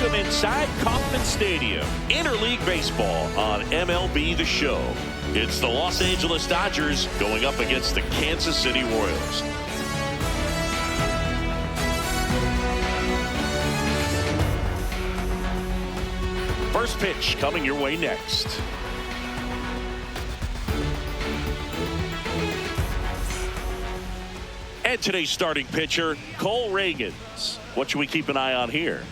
Welcome inside Kauffman Stadium. Interleague baseball on MLB The Show. It's the Los Angeles Dodgers going up against the Kansas City Royals. First pitch coming your way next. And today's starting pitcher, Cole Ragans. What should we keep an eye on here?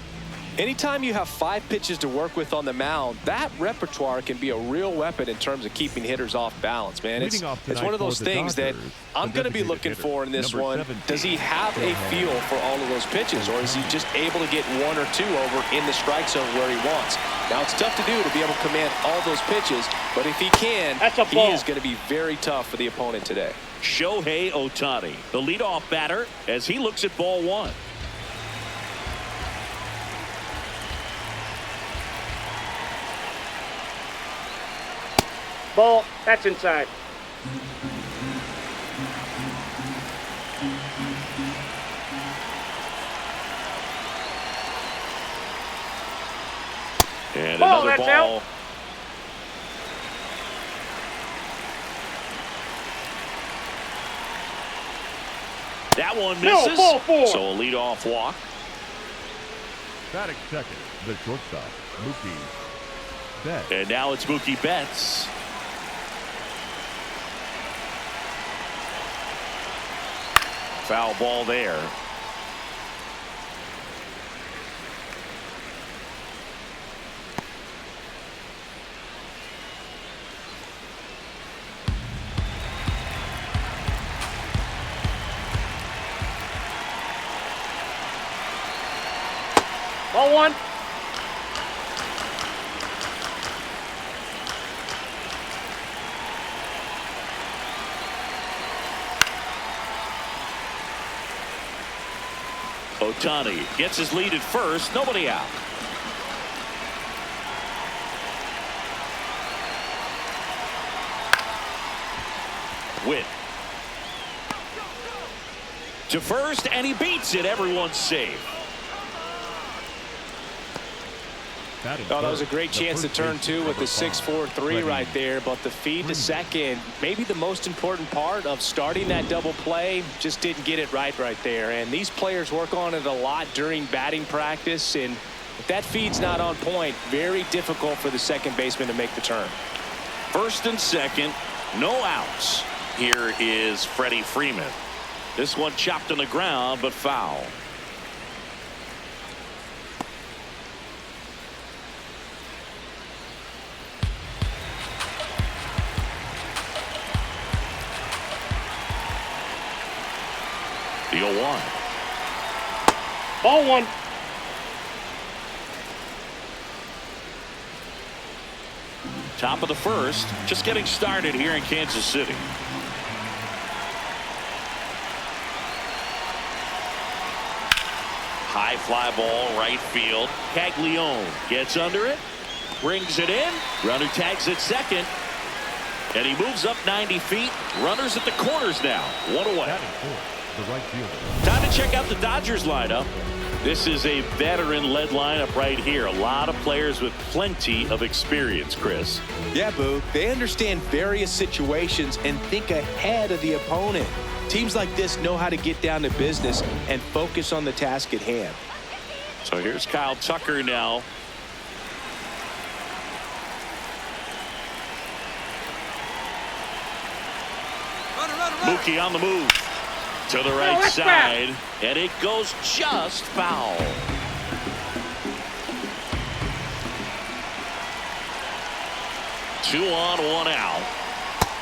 Anytime you have 5 pitches to work with on the mound, that repertoire can be a real weapon in terms of keeping hitters off balance, man. It's one of those things that I'm going to be looking for in this one. Does he have a feel for all of those pitches, or is he just able to get 1 or 2 over in the strike zone where he wants? Now, it's tough to do to be able to command all those pitches, but if he can, he is going to be very tough for the opponent today. Shohei Ohtani, the leadoff batter, as he looks at ball 1. Ball, that's inside. And ball, another that's ball. Out. That one misses. No, ball 4. So a leadoff walk. Batting second, the shortstop, Mookie Betts. And now it's Mookie Betts. Foul ball there. Ball 1. Ohtani gets his lead at first. Nobody out. Witt. To first, and he beats it. Everyone's safe. Oh, that was a great chance to turn 2 with the 6-4-3 right there, but the feed to second, maybe the most important part of starting that double play, just didn't get it right there. And these players work on it a lot during batting practice, and if that feed's not on point, very difficult for the second baseman to make the turn. First and second, no outs. Here is Freddie Freeman. This one chopped on the ground, but foul. The 0-1. Ball 1. Top of the first, just getting started here in Kansas City. High fly ball, right field. Caglione gets under it, brings it in. Runner tags at second, and he moves up 90 feet. Runners at the corners now. 1 away. The right fielder. Time to check out the Dodgers lineup. This is a veteran-led lineup right here. A lot of players with plenty of experience, Chris. Yeah, Boo. They understand various situations and think ahead of the opponent. Teams like this know how to get down to business and focus on the task at hand. So here's Kyle Tucker now. Mookie on the move. To the right side, and it goes just foul. Two on, 1 out.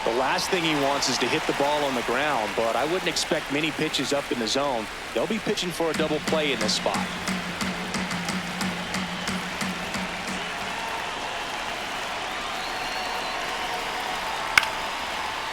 The last thing he wants is to hit the ball on the ground, but I wouldn't expect many pitches up in the zone. They'll be pitching for a double play in this spot.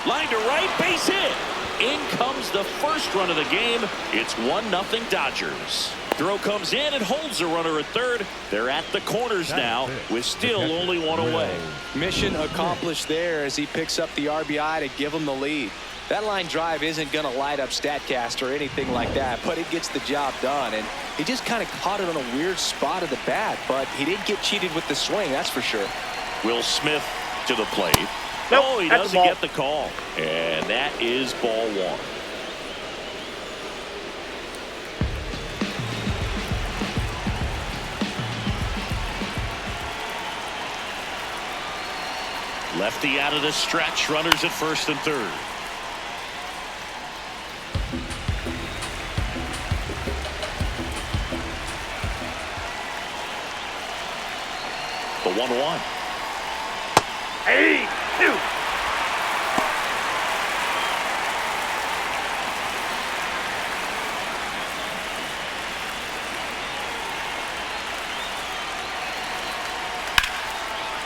Line to right, base hit. In comes the first run of the game. It's 1-0 Dodgers. Throw comes in and holds a runner at third. They're at the corners now with still only one away. Mission accomplished there as he picks up the RBI to give him the lead. That line drive isn't going to light up StatCast or anything like that, but it gets the job done. And he just kind of caught it on a weird spot of the bat, but he didn't get cheated with the swing, that's for sure. Will Smith to the plate. Nope, Oh, he doesn't get the call. And that is ball one. Lefty out of the stretch. Runners at first and third. The 1-1. Hey, dude.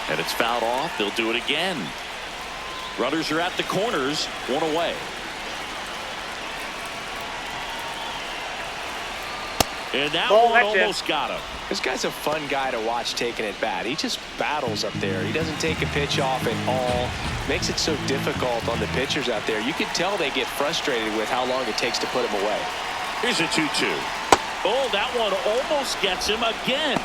And it's fouled off. They'll do it again. Runners are at the corners. One away. And that one almost got him. This guy's a fun guy to watch taking at bat. He just battles up there. He doesn't take a pitch off at all. Makes it so difficult on the pitchers out there. You can tell they get frustrated with how long it takes to put him away. Here's a 2-2. Oh, that one almost gets him again.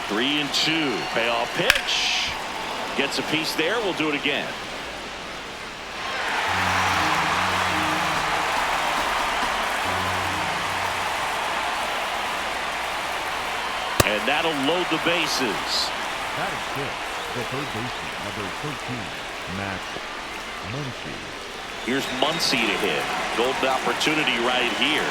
Three and two. Payoff pitch. Gets a piece there. We'll do it again. And that'll load the bases. That is good. The third baseman, number 13, Matt Muncy. Here's Muncy to hit. Golden opportunity right here.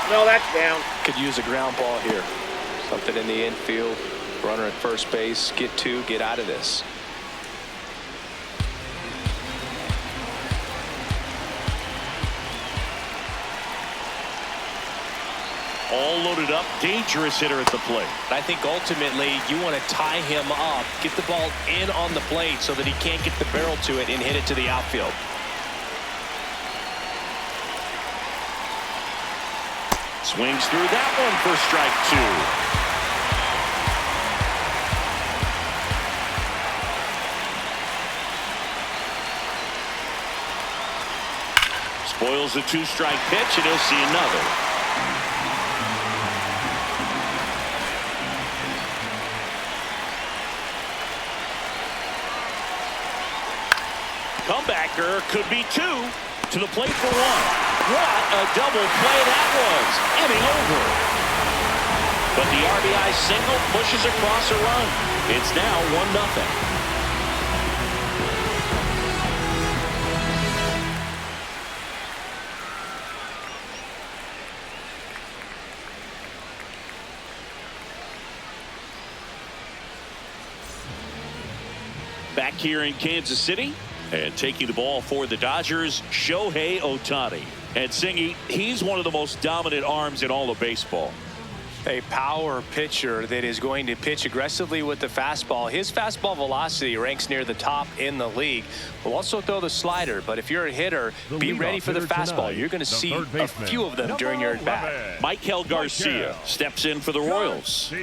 No, that's down. Could use a ground ball here. Something in the infield. Runner at first base. Get two. Get out of this. All loaded up. Dangerous hitter at the plate. I think ultimately you want to tie him up. Get the ball in on the plate so that he can't get the barrel to it and hit it to the outfield. Swings through that one for strike two. Spoils the two-strike pitch, and he'll see another. Comebacker could be two. To the plate for one. What a double play that was. Inning over. But the RBI single pushes across a run. It's now 1-0. Back here in Kansas City. And taking the ball for the Dodgers, Shohei Ohtani. And Singy, he's one of the most dominant arms in all of baseball. A power pitcher that is going to pitch aggressively with the fastball. His fastball velocity ranks near the top in the league. Will also throw the slider, but if you're a hitter, be ready for the fastball. You're going to see a few of them during your at-bat. Michael Garcia steps in for the Royals.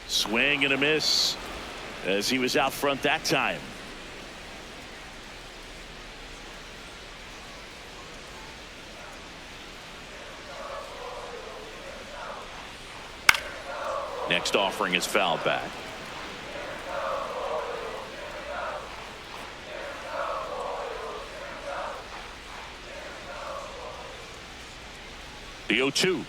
Swing and a miss as he was out front that time. Next offering is fouled back. The 0-2.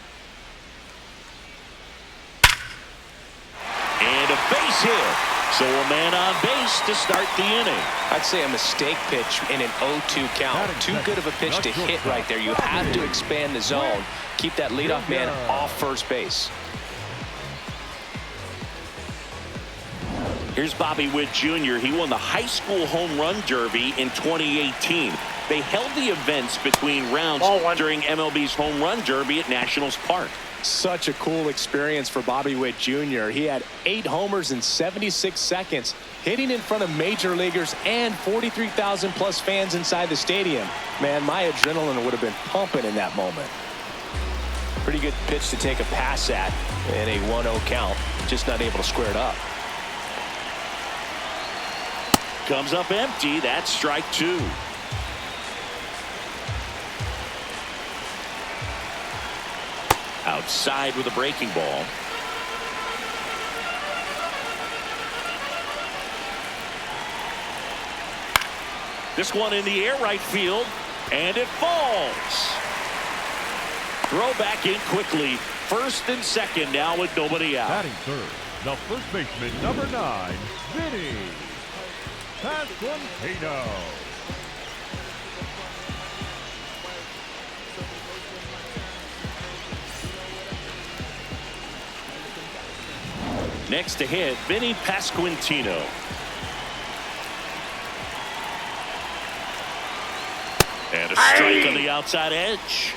And a base hit. So a man on base to start the inning. I'd say a mistake pitch in an 0-2 count. Too good of a pitch to hit right there. You have to expand the zone. Keep that leadoff man off first base. Here's Bobby Witt Jr. He won the high school home run derby in 2018. They held the events between rounds during MLB's home run derby at Nationals Park. Such a cool experience for Bobby Witt Jr. He had 8 homers in 76 seconds, hitting in front of major leaguers and 43,000 plus fans inside the stadium. Man, my adrenaline would have been pumping in that moment. Pretty good pitch to take a pass at in a 1-0 count. Just not able to square it up. Comes up empty. That's strike 2. Outside with a breaking ball. This one in the air, right field, and it falls. Throw back in quickly. First and second now with nobody out. Batting third, the first baseman, number 9, Vinny Pasquantino. Next to hit, Vinny Pasquantino. And a strike on the outside edge.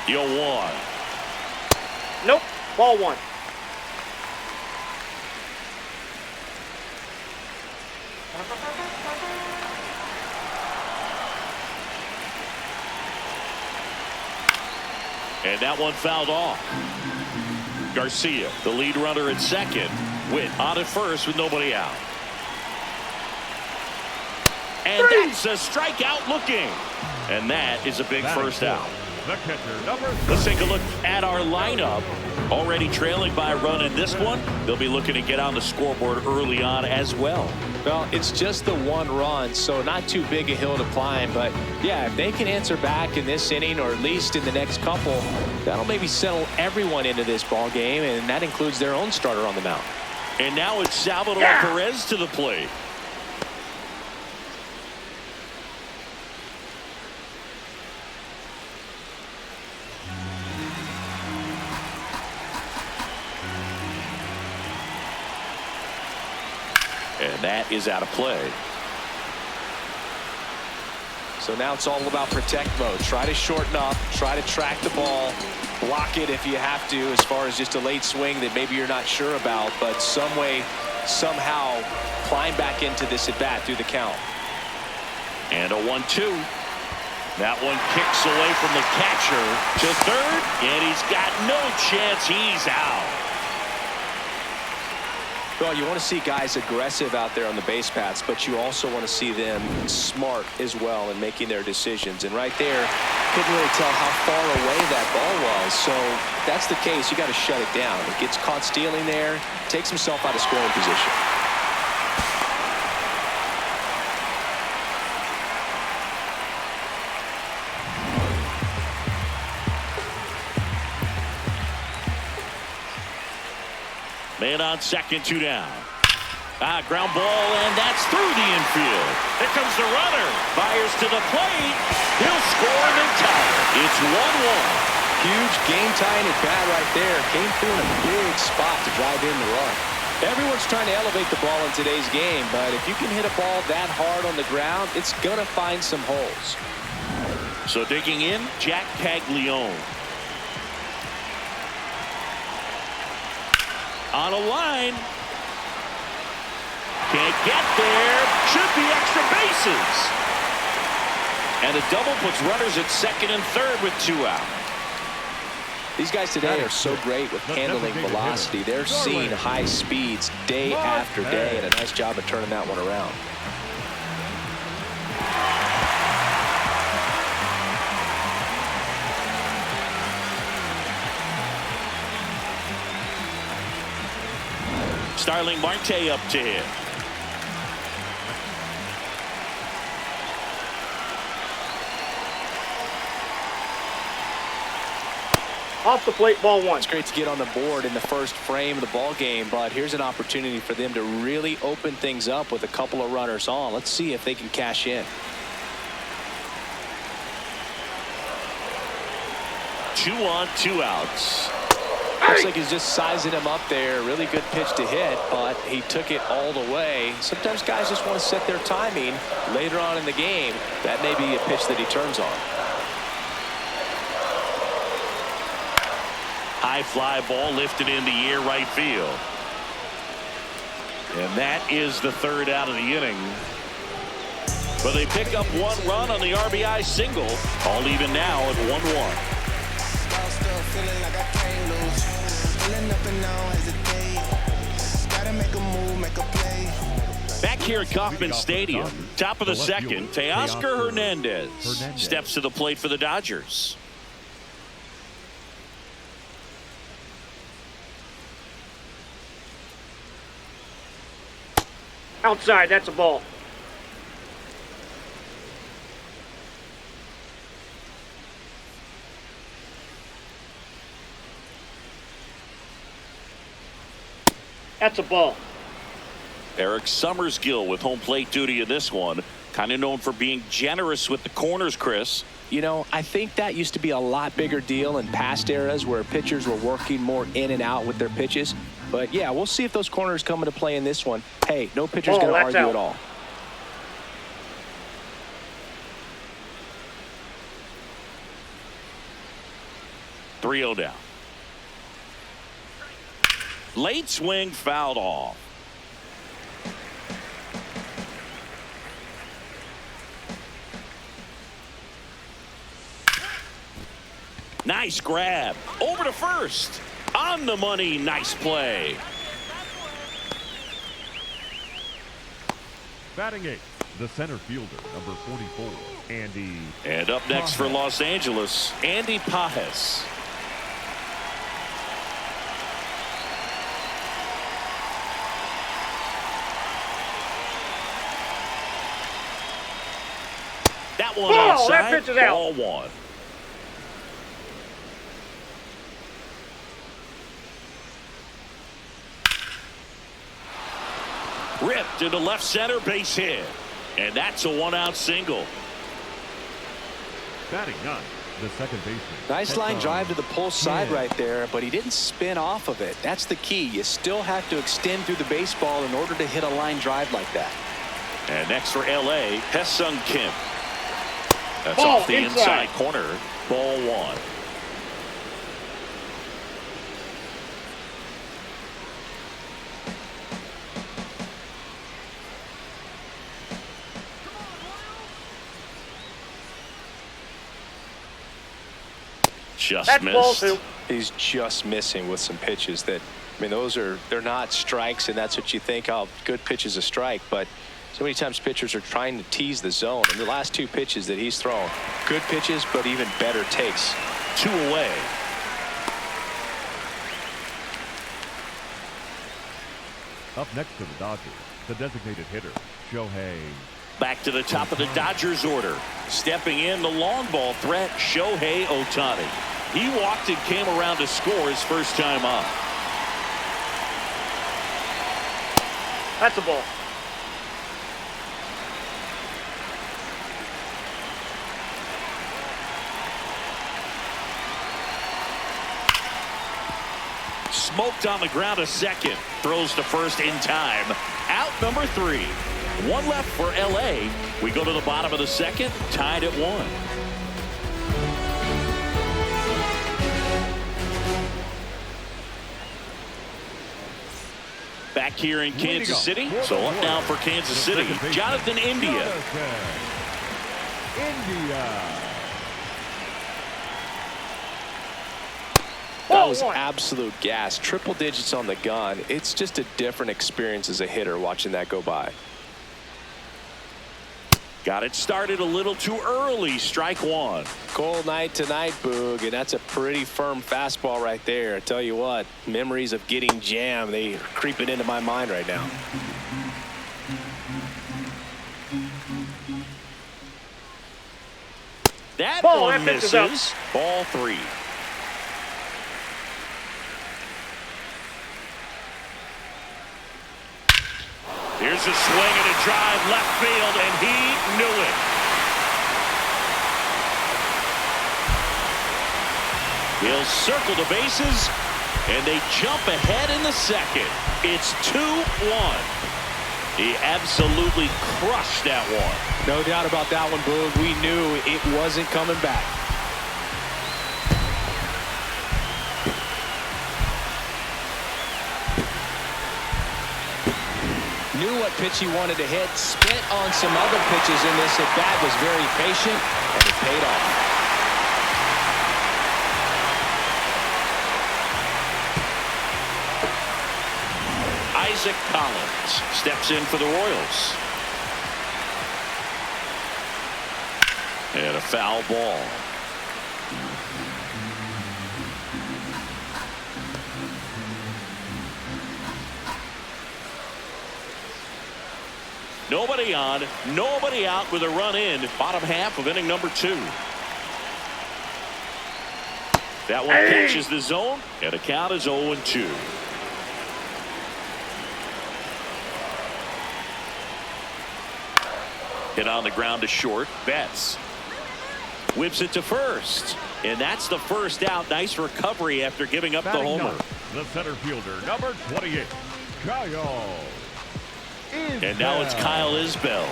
Yo, 1. Nope. Ball 1. And that one fouled off. Garcia, the lead runner at second. Witt on at first with nobody out. And that's a strikeout looking. And that is a big first out. The catcher, number 30. Let's take a look at our lineup. Already trailing by a run in this one. They'll be looking to get on the scoreboard early on as well. Well, it's just the 1 run, so not too big a hill to climb. But, yeah, if they can answer back in this inning or at least in the next couple, that'll maybe settle everyone into this ball game, and that includes their own starter on the mound. And now it's Salvador Perez to the plate. And that is out of play. So now it's all about protect mode. Try to shorten up, try to track the ball, block it if you have to, as far as just a late swing that maybe you're not sure about, but some way, somehow climb back into this at bat through the count. And a 1-2. That one kicks away from the catcher to third, and he's got no chance. He's out. Well, you want to see guys aggressive out there on the base paths, but you also want to see them smart as well in making their decisions. And right there, couldn't really tell how far away that ball was. So if that's the case, you got to shut it down. It gets caught stealing there, takes himself out of scoring position. Man on second, 2 down. Ground ball, and that's through the infield. Here comes the runner. Fires to the plate. He'll score and tie. It's 1-1. Huge game-tying at bat right there. Came through in a big spot to drive in the run. Everyone's trying to elevate the ball in today's game, but if you can hit a ball that hard on the ground, it's going to find some holes. So digging in, Jack Caglione. On a line. Can't get there. Should be extra bases. And a double puts runners at second and third with 2 out. These guys today are so great with handling velocity. They're seeing high speeds day after day, and a nice job of turning that one around. Starling Marte up to hit. Off the plate, ball 1. It's great to get on the board in the first frame of the ball game, but here's an opportunity for them to really open things up with a couple of runners on. Let's see if they can cash in. 2 on, 2 outs. Looks like he's just sizing him up there. Really good pitch to hit, but he took it all the way. Sometimes guys just want to set their timing later on in the game. That may be a pitch that he turns on. High fly ball lifted in the air right field. And that is the 3rd out of the inning. But they pick up 1 run on the RBI single. All even now at 1-1. Back here at Kauffman Stadium, top of the 2nd, Teoscar Hernandez steps to the plate for the Dodgers. Outside, that's a ball. That's a ball. Eric Summersgill with home plate duty in this one. Kind of known for being generous with the corners, Chris. You know, I think that used to be a lot bigger deal in past eras where pitchers were working more in and out with their pitches. But, yeah, we'll see if those corners come into play in this one. Hey, no pitcher's going to argue out. at all. .3-0 down. Late swing fouled off. Nice grab. Over to first. On the money. Nice play. Batting 8th, the center fielder, number 44, Andy. And up next for Los Angeles, Andy Pages. That one outside. That pitch is out. Ball 1. Ripped into left center, base hit. And that's a 1-out single. Batting 9th, the second baseman. Nice line drive to the pull side right there, but he didn't spin off of it. That's the key. You still have to extend through the baseball in order to hit a line drive like that. And next for L.A., Hesung Kim. That's Ball off the inside corner. Ball 1. Just That's missed. ball 2. He's just missing with some pitches that, I mean, they're not strikes, and that's what you think, oh, good pitch is a strike. But so many times pitchers are trying to tease the zone. And the last 2 pitches that he's thrown, good pitches, but even better takes. 2 away. Up next to the Dodgers, the designated hitter, Shohei. Back to the top of the Dodgers order. Stepping in, the long ball threat, Shohei Ohtani. He walked and came around to score his first time up. That's a ball. Smoked on the ground a second. Throws to first in time. Out number 3. 1 left for L.A. We go to the bottom of the 2nd, tied at 1. Back here in Kansas City. So up now for Kansas City, Jonathan India. That was absolute gas. Triple digits on the gun. It's just a different experience as a hitter watching that go by. Got it started a little too early. Strike 1. Cold night tonight, Boog, and that's a pretty firm fastball right there. I tell you what, memories of getting jammed, they are creeping into my mind right now. That Ball, one that pitch is misses. Ball 3. Here's a swing and a drive left field, and he knew it. He'll circle the bases, and they jump ahead in the second. It's 2-1. He absolutely crushed that one. No doubt about that one, Boog. We knew it wasn't coming back. Knew what pitch he wanted to hit. Spent on some other pitches in this at-bat. Was very patient, and it paid off. Isaac Collins steps in for the Royals. And a foul ball. Nobody on, nobody out with a run in. Bottom half of inning number 2. That one catches the zone, and the count is 0-2. Hit on the ground to short. Betts whips it to first, and that's the first out. Nice recovery after giving up the homer. The center fielder, number 28, Kyle. And now it's Kyle Isbell.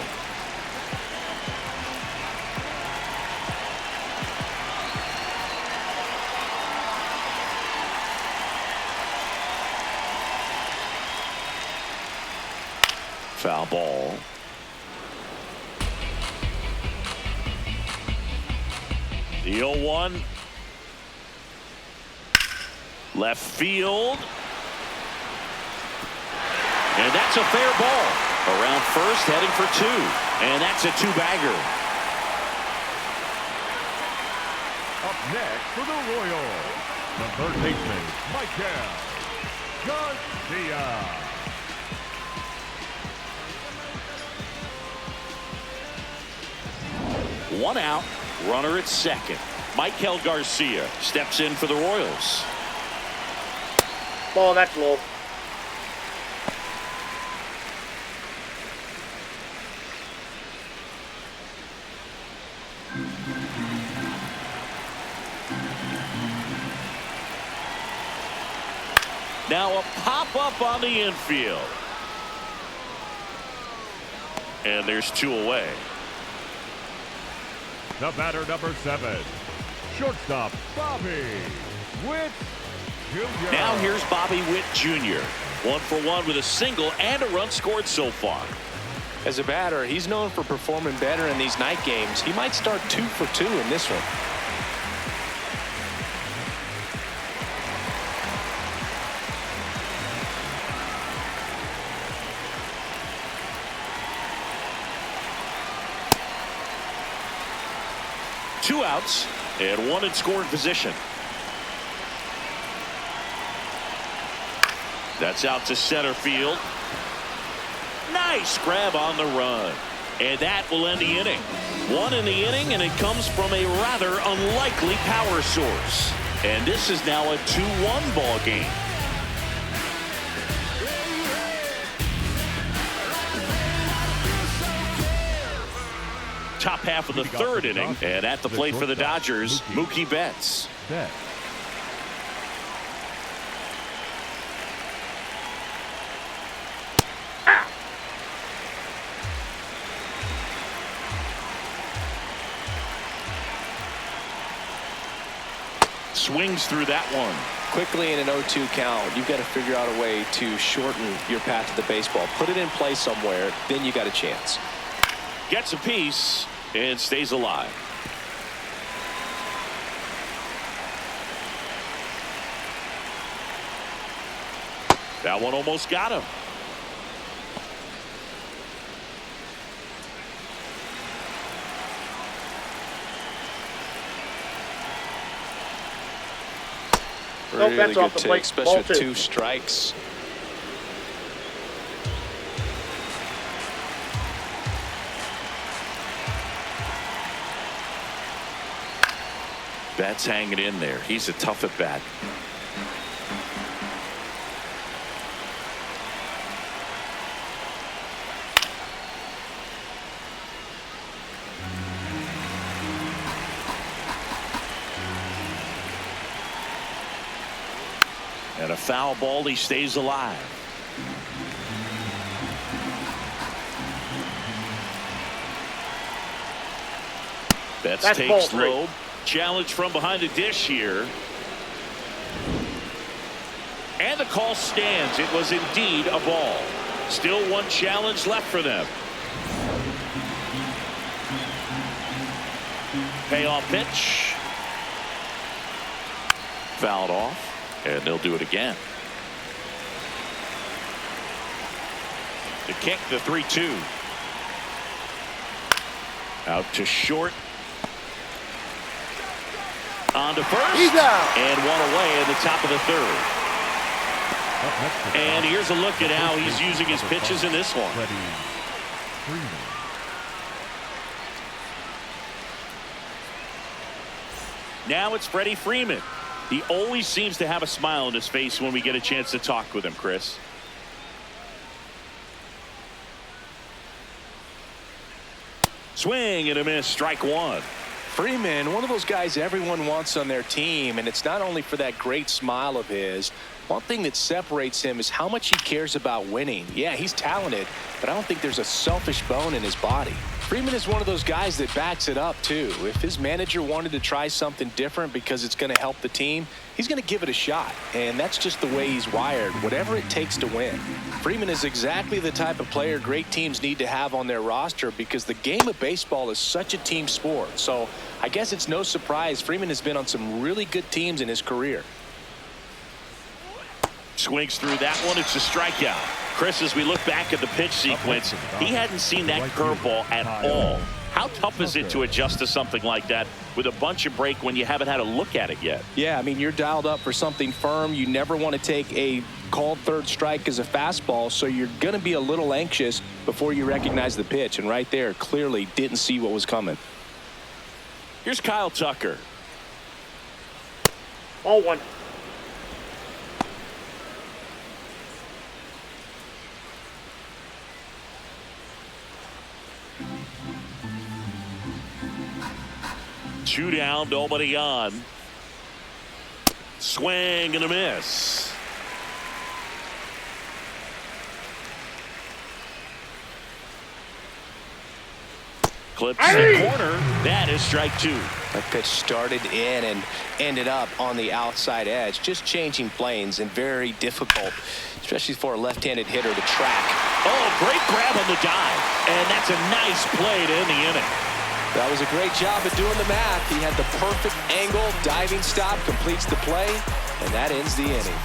Foul ball. The 0-1. Left field. And that's a fair ball. Around first, heading for 2. And that's a 2-bagger. Up next for the Royals, the third baseman, Michael Garcia. One out, runner at second. Michael Garcia steps in for the Royals. Ball, that's low. Now a pop-up on the infield. And there's 2 away. The batter, number 7, shortstop, Bobby Witt Jr. Now here's Bobby Witt Jr. 1 for 1 with a single and a run scored so far. As a batter, he's known for performing better in these night games. He might start 2 for 2 in this one. Two outs and 1 in scoring position. That's out to center field. Nice grab on the run. And that will end the inning. 1 in the inning, and it comes from a rather unlikely power source. And this is now a 2-1 ball game. Top half of the 3rd inning, and at the plate for the Dodgers, Mookie Betts. Swings through that one. Quickly in an 0-2 count, you've got to figure out a way to shorten your path to the baseball. Put it in play somewhere, then you got a chance. Gets a piece and stays alive. That one almost got him. Nope, Really that's good off the take, plate. especially Ball with 2. 2 strikes. Betts hanging in there. He's a tough at bat. And a foul ball, he stays alive. Betts takes low. Challenge from behind the dish here. And the call stands. It was indeed a ball. Still one challenge left for them. Payoff pitch. Fouled off. And they'll do it again. The kick, the 3-2. Out to short. On to first. He's out. And one away in the top of the third. And here's a look at how he's using his pitches in this one. Now it's Freddie Freeman. He always seems to have a smile on his face when we get a chance to talk with him, Chris. Swing and a miss, strike one. Freeman, one of those guys everyone wants on their team, and it's not only for that great smile of his. One thing that separates him is how much he cares about winning. Yeah, he's talented, but I don't think there's a selfish bone in his body. Freeman is one of those guys that backs it up, too. If his manager wanted to try something different because it's going to help the team, he's going to give it a shot. And that's just the way he's wired, whatever it takes to win. Freeman is exactly the type of player great teams need to have on their roster because the game of baseball is such a team sport. So I guess it's no surprise Freeman has been on some really good teams in his career. Swings through that one. It's a strikeout. Chris, as we look back at the pitch sequence, he hadn't seen that curveball at all. How tough is it to adjust to something like that with a bunch of break when you haven't had a look at it yet? Yeah, I mean, you're dialed up for something firm. You never want to take a called third strike as a fastball, so you're going to be a little anxious before you recognize the pitch. And right there, clearly didn't see what was coming. Here's Kyle Tucker. Ball one. Two down, nobody on. Swing and a miss. Clips the corner. That is strike two. That pitch started in and ended up on the outside edge. Just changing planes and very difficult, especially for a left-handed hitter to track. Oh, great grab on the dive. And that's a nice play to end the inning. That was a great job of doing the math. He had the perfect angle, diving stop, completes the play, and that ends the inning.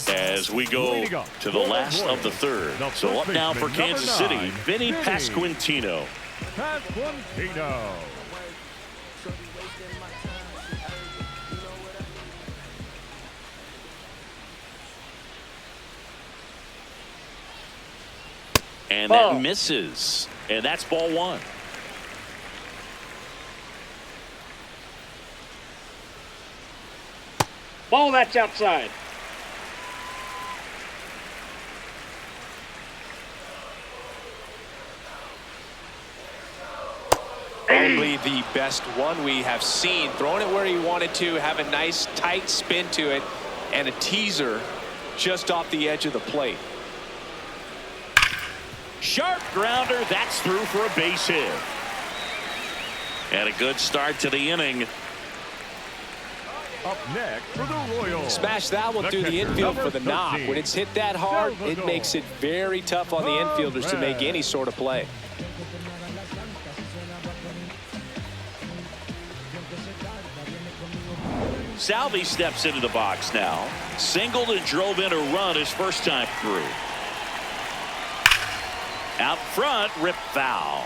As we go to the last of the third. So up now for Kansas City, Vinny Pasquantino. And that misses. And that's ball one. Ball, that's outside. Probably the best one we have seen. Throwing it where he wanted to, have a nice tight spin to it, and a teaser just off the edge of the plate. Sharp grounder. That's through for a base hit. And a good start to the inning. Up next for the Royals. Smash that one through the infield for the knock. When it's hit that hard, it makes it very tough on the infielders to make any sort of play. Salvi steps into the box now. Singled and drove in a run his first time through. Out front, rip foul.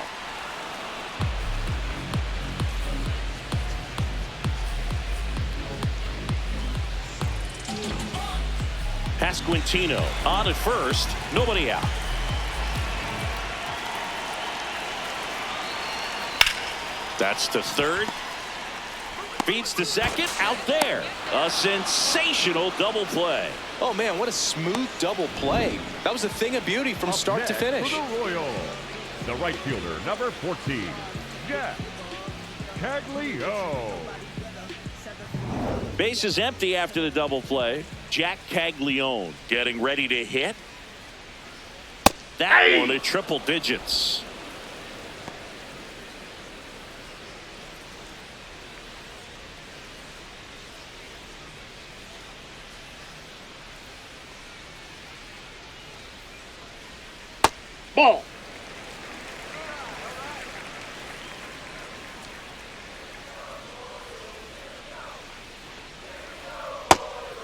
Pasquantino on at first, nobody out. That's to third. Feeds to second, out there. A sensational double play. Oh man, what a smooth double play. That was a thing of beauty from start to finish. For the Royals, the right fielder, number 14, Jack Caglio. Base is empty after the double play. Jack Caglione getting ready to hit. That one at triple digits. Ball.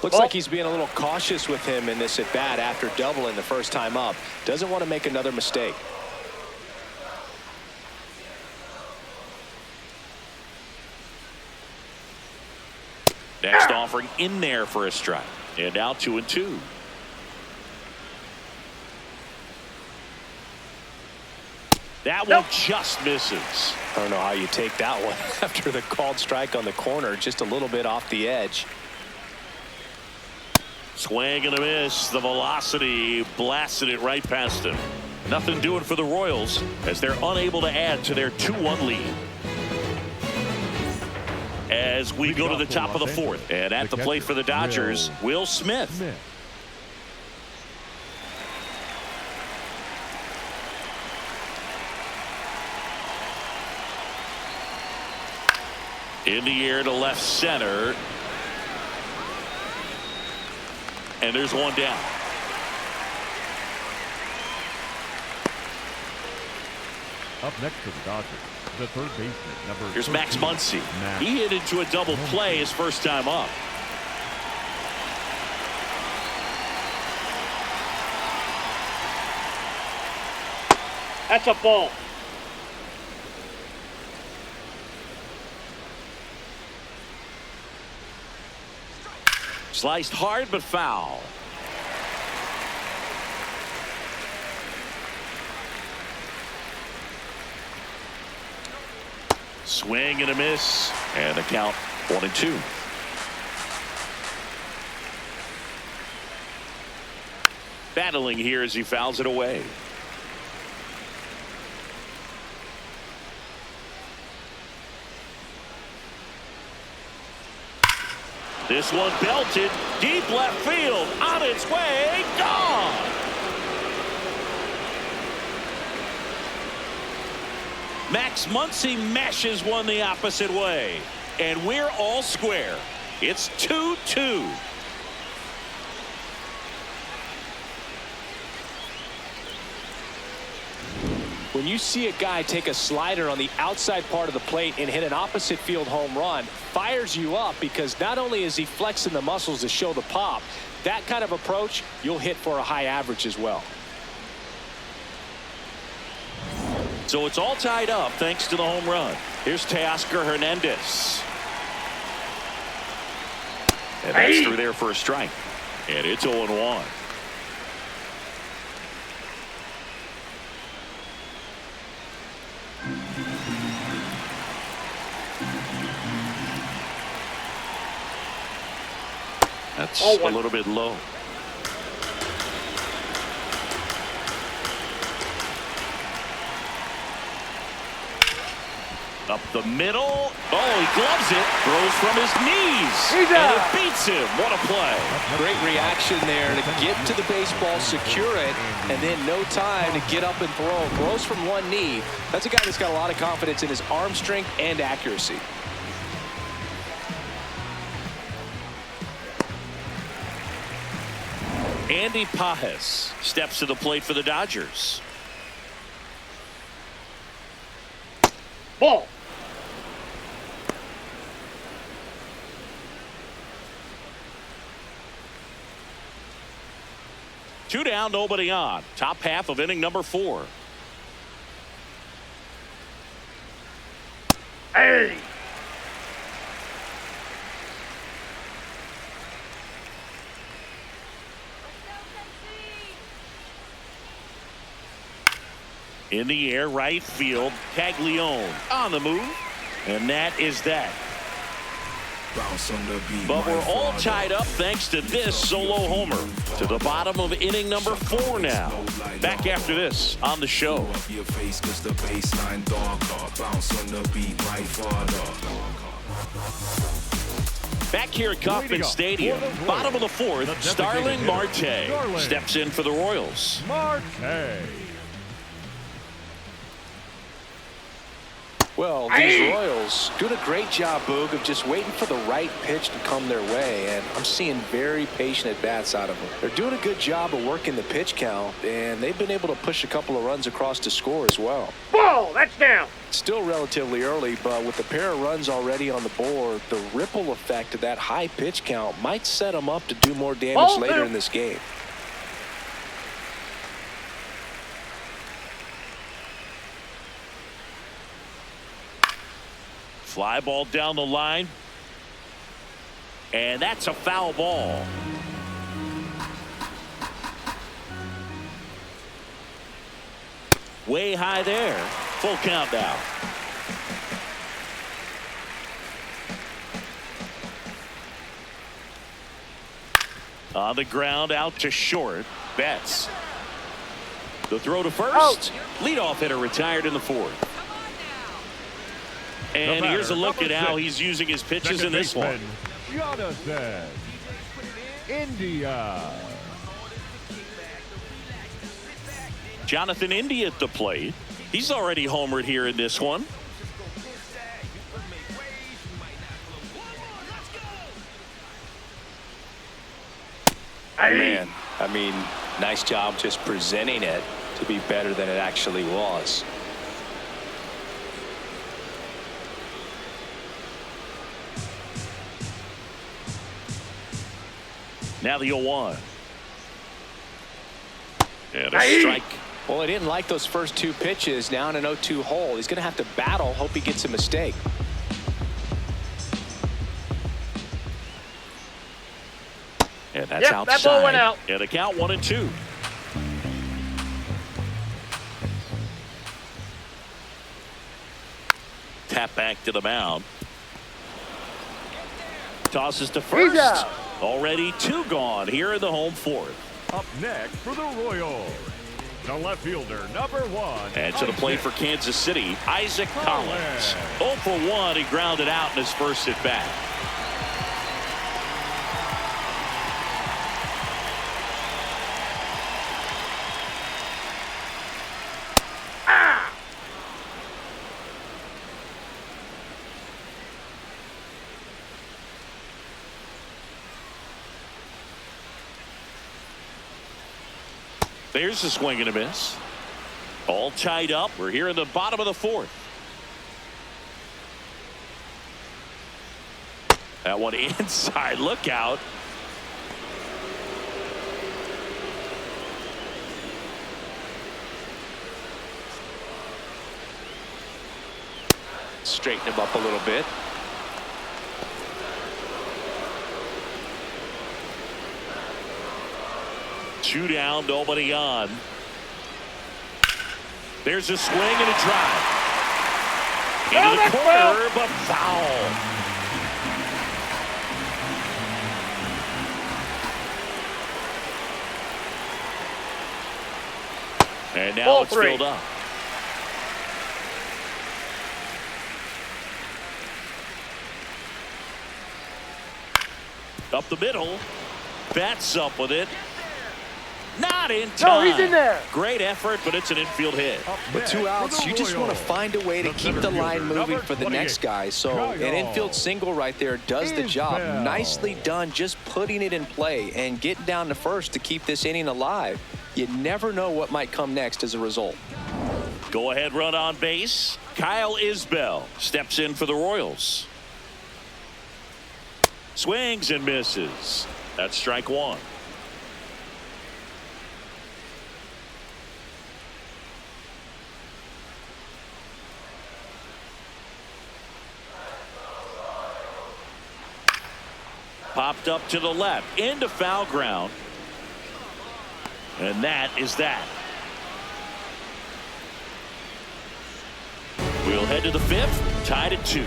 Looks like he's being a little cautious with him in this at bat after doubling the first time up. Doesn't want to make another mistake. Next offering in there for a strike. And now 2-2. That one just misses. I don't know how you take that one after the called strike on the corner, just a little bit off the edge. Swing and a miss. The velocity blasted it right past him. Nothing doing for the Royals as they're unable to add to their 2-1 lead. As we go to the top of the fourth, and at the plate for the Dodgers, Will Smith. In the air to left center. And there's one down. Up next for the Dodgers, the third baseman, number Here's 13, Max Muncy. He hit into a double play his first time up. That's a ball. Sliced hard but foul. Swing and a miss, and the count 1-2. Battling here as he fouls it away. This one belted deep left field, on its way, gone. Max Muncy mashes one the opposite way, and we're all square. It's 2-2. When you see a guy take a slider on the outside part of the plate and hit an opposite field home run, fires you up because not only is he flexing the muscles to show the pop, that kind of approach, you'll hit for a high average as well. So it's all tied up thanks to the home run. Here's Teoscar Hernandez. And that's through there for a strike. And it's 0-1. That's a little bit low. Up the middle. Oh, he gloves it. Throws from his knees. And it beats him. What a play. Great reaction there to get to the baseball, secure it, and then no time to get up and throw. Throws from one knee. That's a guy that's got a lot of confidence in his arm strength and accuracy. Andy Pages steps to the plate for the Dodgers. Ball. Two down, nobody on. Top half of inning number 4. Hey. In the air, right field. Caglione on the move. And that is that. But we're all tied up thanks to this solo homer. To the bottom of inning number 4 now. Back after this on the show. Back here at Kauffman Stadium, bottom of the 4th, Starling Marte steps in for the Royals. Marte. Well, these Royals doing a great job, Boog, of just waiting for the right pitch to come their way, and I'm seeing very patient at-bats out of them. They're doing a good job of working the pitch count, and they've been able to push a couple of runs across to score as well. Ball, that's down. Still relatively early, but with a pair of runs already on the board, the ripple effect of that high pitch count might set them up to do more damage later in this game. Fly ball down the line. And that's a foul ball. Way high there. Full count now. On the ground, out to short. Betts. The throw to first. Leadoff hitter retired in the 4th. And here's a look at how he's using his pitches in this one. Jonathan India. Jonathan India at the plate. He's already homered here in this one. Man, I mean, nice job just presenting it to be better than it actually was. Now the 0-1. And a strike. Well, he didn't like those first 2 pitches. Now in an 0-2 hole. He's going to have to battle. Hope he gets a mistake. And that's outside. That ball went out. And a count 1-2. Tap back to the mound. Tosses to first. Already 2 gone here in the home 4th. Up next for the Royals, the left fielder, number 1. And to the plate for Kansas City, Isaac Collins. 0 for 1. He grounded out in his first at bat. There's a swing and a miss. All tied up. We're here in the bottom of the 4th. That one inside. Look out. Straighten him up a little bit. Two down, nobody on. There's a swing and a drive. Into the corner, but foul. And now Ball it's 3. filled up. Up the middle. Bats up with it. Not in time. No, he's in there. Great effort, but it's an infield hit. With 2 outs, you just want to find a way to keep the line moving for the next guy. So an infield single right there does the job. Nicely done, just putting it in play and getting down to first to keep this inning alive. You never know what might come next as a result. Go ahead run on base. Kyle Isbell steps in for the Royals. Swings and misses. That's strike 1. Popped up to the left into foul ground. And that is that. We'll head to the 5th, tied at 2.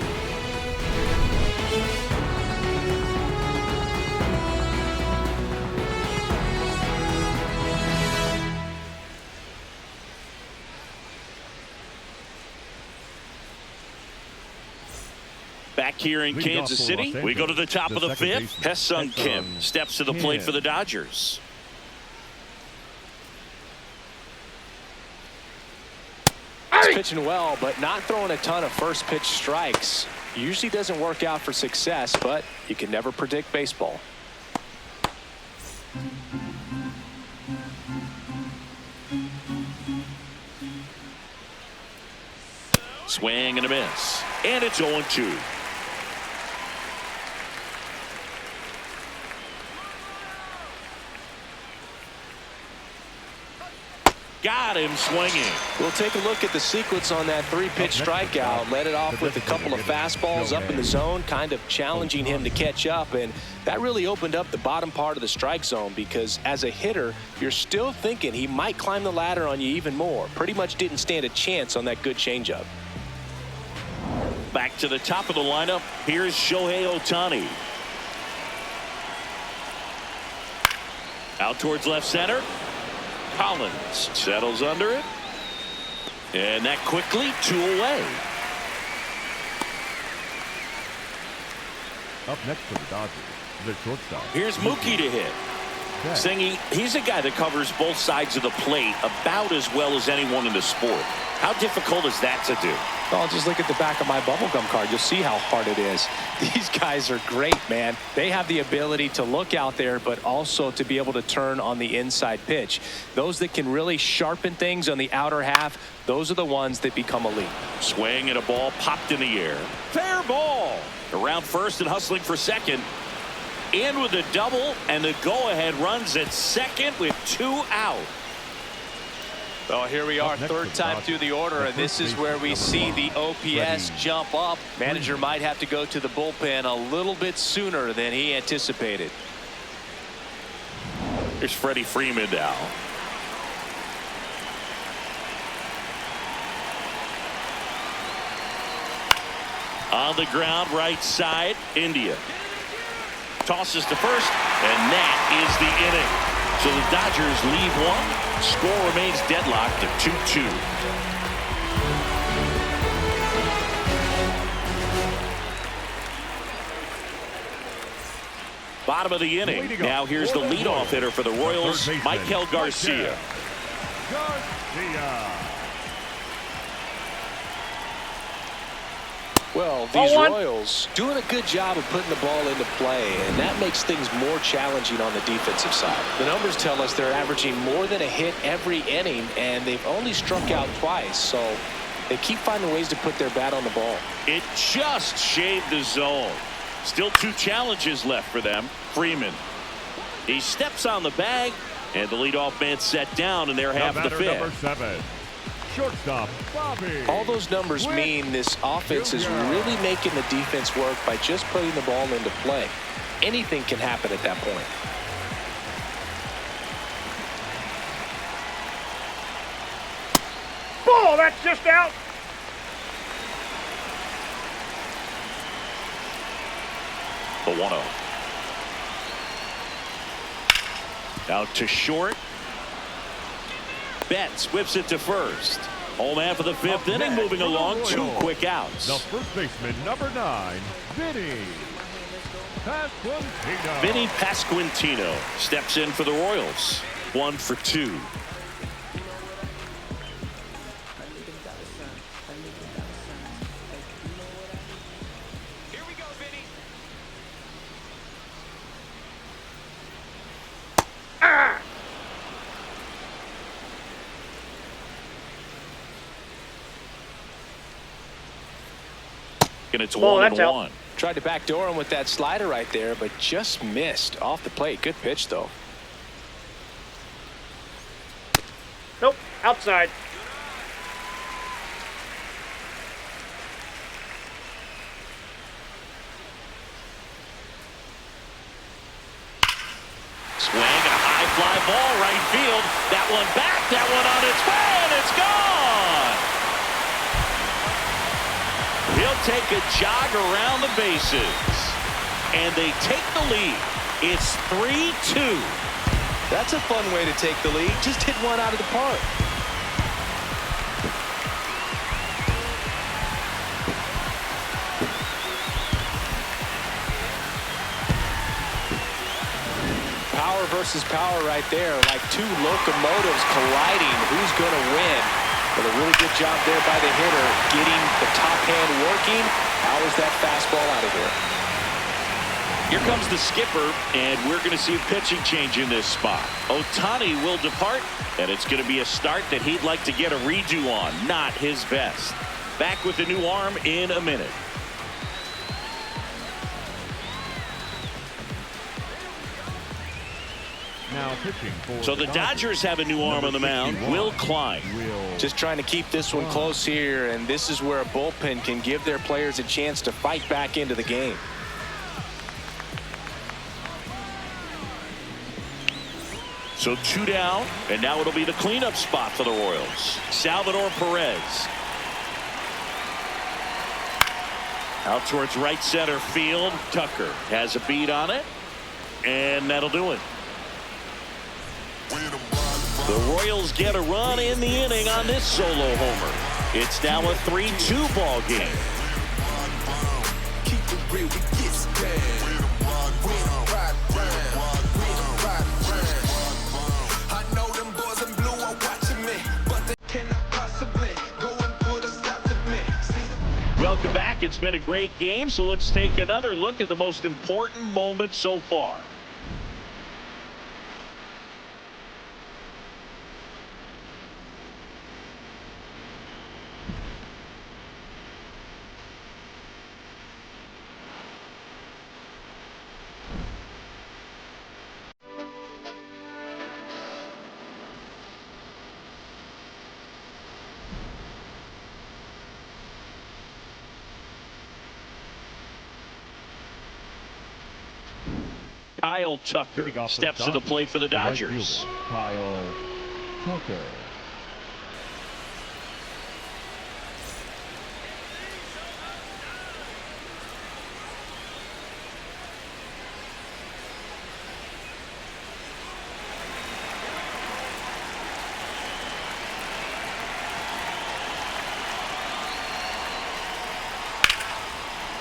Back here in Kansas City, we go to the top of the fifth. Hesung Kim steps to the plate for the Dodgers. He's pitching well, but not throwing a ton of first pitch strikes. Usually doesn't work out for success, but you can never predict baseball. Swing and a miss. And it's 0-2. Got him swinging. We'll take a look at the sequence on that three-pitch strikeout. Led it off with a couple of fastballs up in the zone, kind of challenging him to catch up. And that really opened up the bottom part of the strike zone because as a hitter, you're still thinking he might climb the ladder on you even more. Pretty much didn't stand a chance on that good changeup. Back to the top of the lineup. Here's Shohei Ohtani. Out towards left center. Collins settles under it. And that quickly 2 away. Up next for the Dodgers, the shortstop. Here's Mookie to hit. Singy, he's a guy that covers both sides of the plate about as well as anyone in the sport. How difficult is that to do? Well, just look at the back of my bubblegum card. You'll see how hard it is. These guys are great, man. They have the ability to look out there, but also to be able to turn on the inside pitch. Those that can really sharpen things on the outer half, those are the ones that become elite. Swing and a ball popped in the air. Fair ball. Around first and hustling for second. In with a double, and the go-ahead runs at second with 2 out. Well, here we are, third time through the order, and this is where we see the OPS jump up. Manager might have to go to the bullpen a little bit sooner than he anticipated. Here's Freddie Freeman now. On the ground, right side, India. Tosses to first, and that is the inning. So the Dodgers leave one. Score remains deadlocked at 2-2. Bottom of the inning. Now here's the leadoff hitter for the Royals, Michael Garcia. Well, these Royals doing a good job of putting the ball into play, and that makes things more challenging on the defensive side. The numbers tell us they're averaging more than a hit every inning, and they've only struck out twice, so they keep finding ways to put their bat on the ball. It just shaved the zone. Still 2 challenges left for them. Freeman. He steps on the bag, and the leadoff man set down in their half of the fifth. Number 7. Shortstop, Bobby. All those numbers mean this offense is really making the defense work by just putting the ball into play. Anything can happen at that point. Ball, that's just out. The 1-0. Out to short. Betts whips it to first. Home half of the fifth inning, moving along, 2 quick outs. The first baseman, number 9, Vinny Pasquantino. Vinny Pasquantino steps in for the Royals. 1 for 2. Here we go, Vinny. And it's Ball, 1-1. Tried to backdoor him with that slider right there, but just missed off the plate. Good pitch, though. Nope, outside. Swing and a high fly ball right field. That one back, that one on its way, and it's gone. He'll take a jog around the bases, and they take the lead. It's 3-2. That's a fun way to take the lead. Just hit one out of the park. versus power right there, like two locomotives colliding. Who's going to win? But a really good job there by the hitter, getting the top hand working. How is that fastball out of here? Here comes the skipper, and we're going to see a pitching change in this spot. Ohtani will depart, and it's going to be a start that he'd like to get a redo on. Not his best. Back with the new arm in a minute. Now pitching for So the Dodgers have a new arm on the mound. Will Klein. Just trying to keep this one close here, and this is where a bullpen can give their players a chance to fight back into the game. So 2 down, and now it'll be the cleanup spot for the Royals. Salvador Perez. Out towards right center field. Tucker has a beat on it, and that'll do it. The Royals get a run in the inning on this solo homer. It's now a 3-2 ball game. Welcome back. It's been a great game, so let's take another look at the most important moment so far. Kyle Tucker steps to the plate for the Dodgers. Kyle Tucker.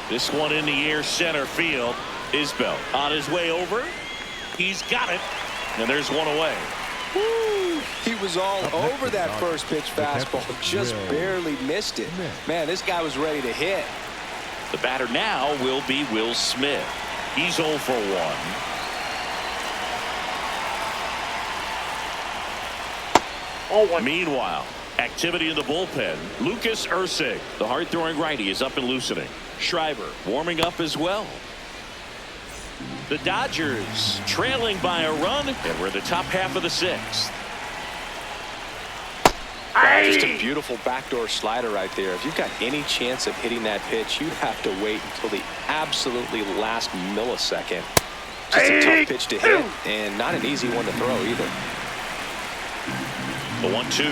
This one in the air, center field. Isbell on his way over. He's got it. And there's one away. Woo! He was all over that first pitch fastball. Just barely missed it. Man, this guy was ready to hit. The batter now will be Will Smith. He's 0 for 1. 0-1. Meanwhile, activity in the bullpen. Lucas Ursig, the hard-throwing righty, is up and loosening. Schreiber warming up as well. The Dodgers trailing by a run, and we're in the top half of the 6th. Just a beautiful backdoor slider right there. If you've got any chance of hitting that pitch, you have to wait until the absolutely last millisecond. Just a tough pitch to hit, and not an easy one to throw either. The 1-2.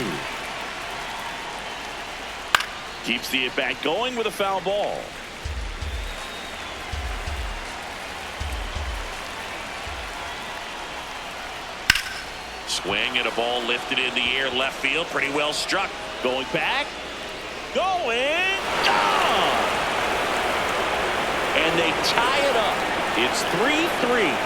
Keeps the at-bat going with a foul ball. Swing and a ball lifted in the air, left field, pretty well struck. Going back, going, gone! And they tie it up. It's 3-3.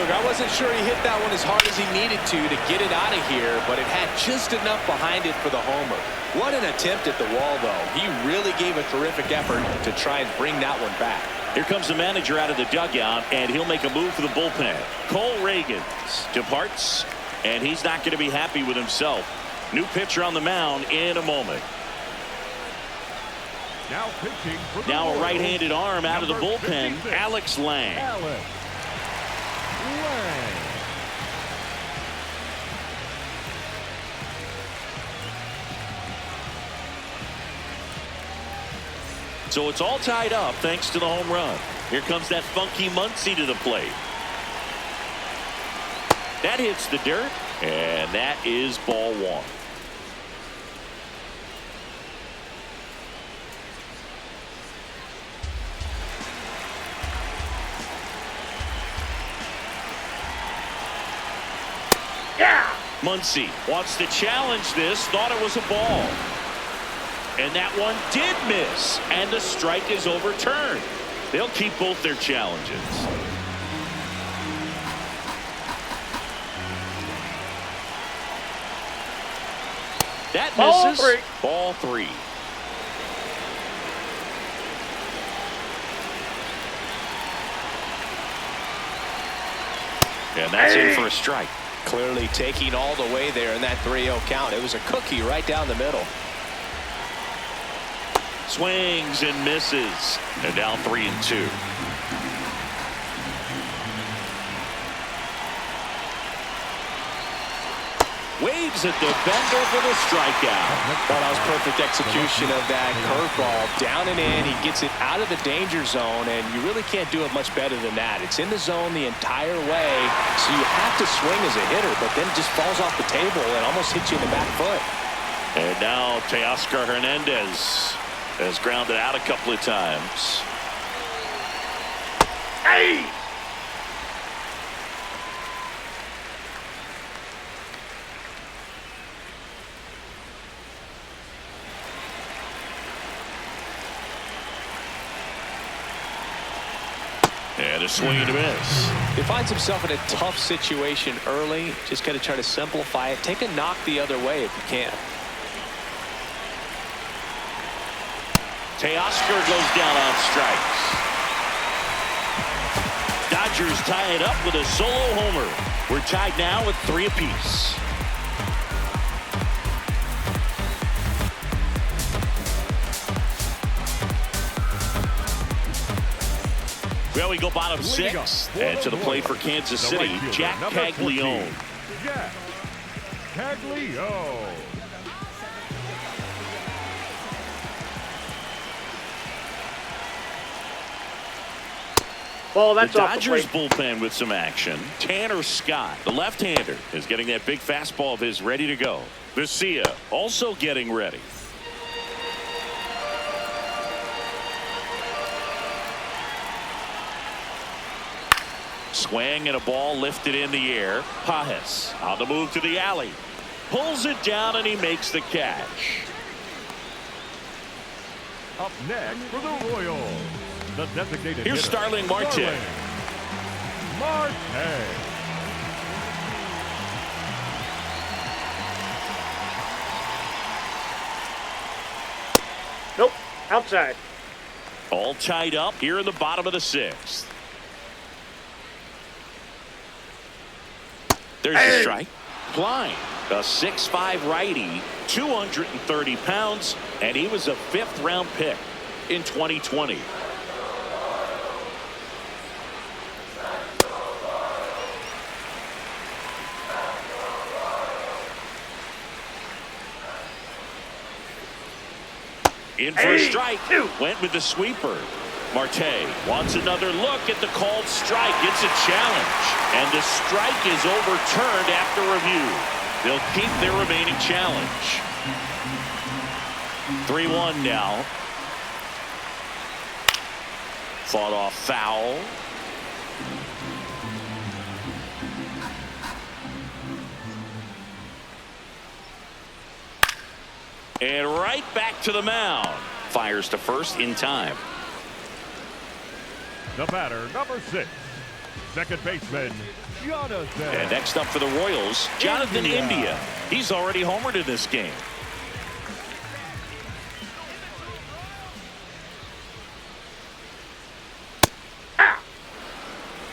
I wasn't sure he hit that one as hard as he needed to get it out of here, but it had just enough behind it for the homer. What an attempt at the wall, though. He really gave a terrific effort to try and bring that one back. Here comes the manager out of the dugout, and he'll make a move for the bullpen. Cole Reagans departs, and he's not going to be happy with himself. New pitcher on the mound in a moment. Now pitching for the Now a Royals, right-handed arm out of the bullpen, 56, Alex Lang. Alex Lang. So it's all tied up thanks to the home run. Here comes that funky Muncy to the plate. That hits the dirt, and that is ball 1. Yeah! Muncy wants to challenge this, thought it was a ball. And that one did miss, and the strike is overturned. They'll keep both their challenges. That misses. Ball three. And that's in for a strike. Clearly taking all the way there in that 3-0 count. It was a cookie right down the middle. Swings and misses. And now 3-2. Waves at the bender for the strikeout. Well, that was perfect execution of that curveball. Down and in. He gets it out of the danger zone, and you really can't do it much better than that. It's in the zone the entire way, so you have to swing as a hitter, but then it just falls off the table and almost hits you in the back foot. And now Teoscar Hernandez has grounded out a couple of times. Hey! And a swing and a miss. He finds himself in a tough situation early. Just got to try to simplify it. Take a knock the other way if you can. Teoscar goes down on strikes. Dodgers tie it up with a solo homer. We're tied now with 3 apiece. Well, we go bottom 6. And to the plate for Kansas City, Jack Caglione. Jack Caglione. Ball, that's the off Dodgers the plate. bullpen with some action. Tanner Scott, the left-hander, is getting that big fastball of his ready to go. Vesia also getting ready. Swing and a ball lifted in the air. Pajes on the move to the alley. Pulls it down and he makes the catch. Up next for the Royals, the designated Here's hitter, Starling Marte. Marte. Nope, outside. All tied up here in the bottom of the 6th. There's the strike. Klein, a 6'5" righty, 230 pounds, and he was a 5th-round pick in 2020. In for a strike. Went with the sweeper. Marte wants another look at the called strike. It's a challenge. And the strike is overturned after review. They'll keep their remaining challenge. 3-1 now. Fought off foul. And right back to the mound. Fires to first in time. The batter, number 6, second baseman, Jonathan. And next up for the Royals, Jonathan India. He's already homered in this game.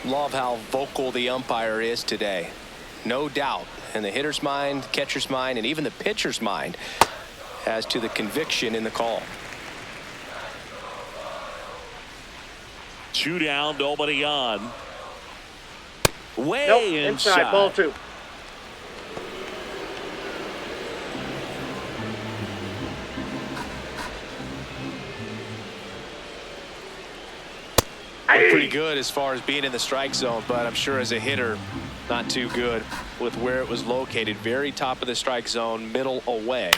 Love how vocal the umpire is today. No doubt in the hitter's mind, catcher's mind, and even the pitcher's mind as to the conviction in the call. 2 down, nobody on. Way Nope, inside. ball 2. Pretty good as far as being in the strike zone, but I'm sure as a hitter, not too good with where it was located. Very top of the strike zone, middle away.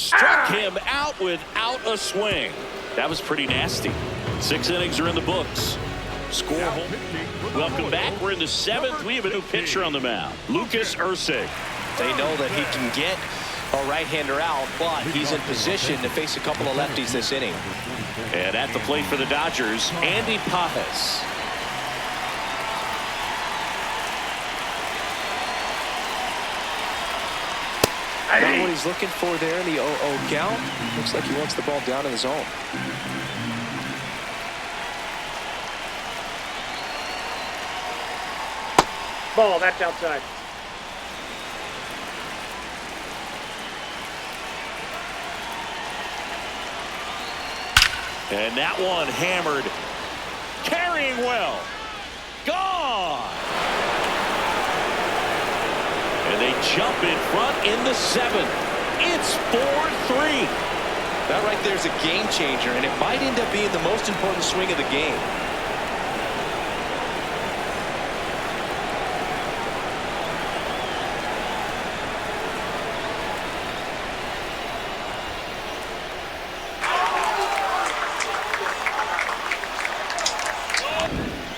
Struck him out without a swing. That was pretty nasty. 6 innings are in the books. Score home. Welcome back. We're in the 7th. We have a new pitcher on the mound, Lucas Ursig. They know that he can get a right-hander out, but he's in position to face a couple of lefties this inning. And at the plate for the Dodgers, Andy Pajes. Not what he's looking for there in the 0-0 count. Looks like he wants the ball down in the zone. Ball, that's outside. And that one hammered. Carrying well. Gone. And they jump in front in the 7th. It's 4-3. That right there is a game changer, and it might end up being the most important swing of the game.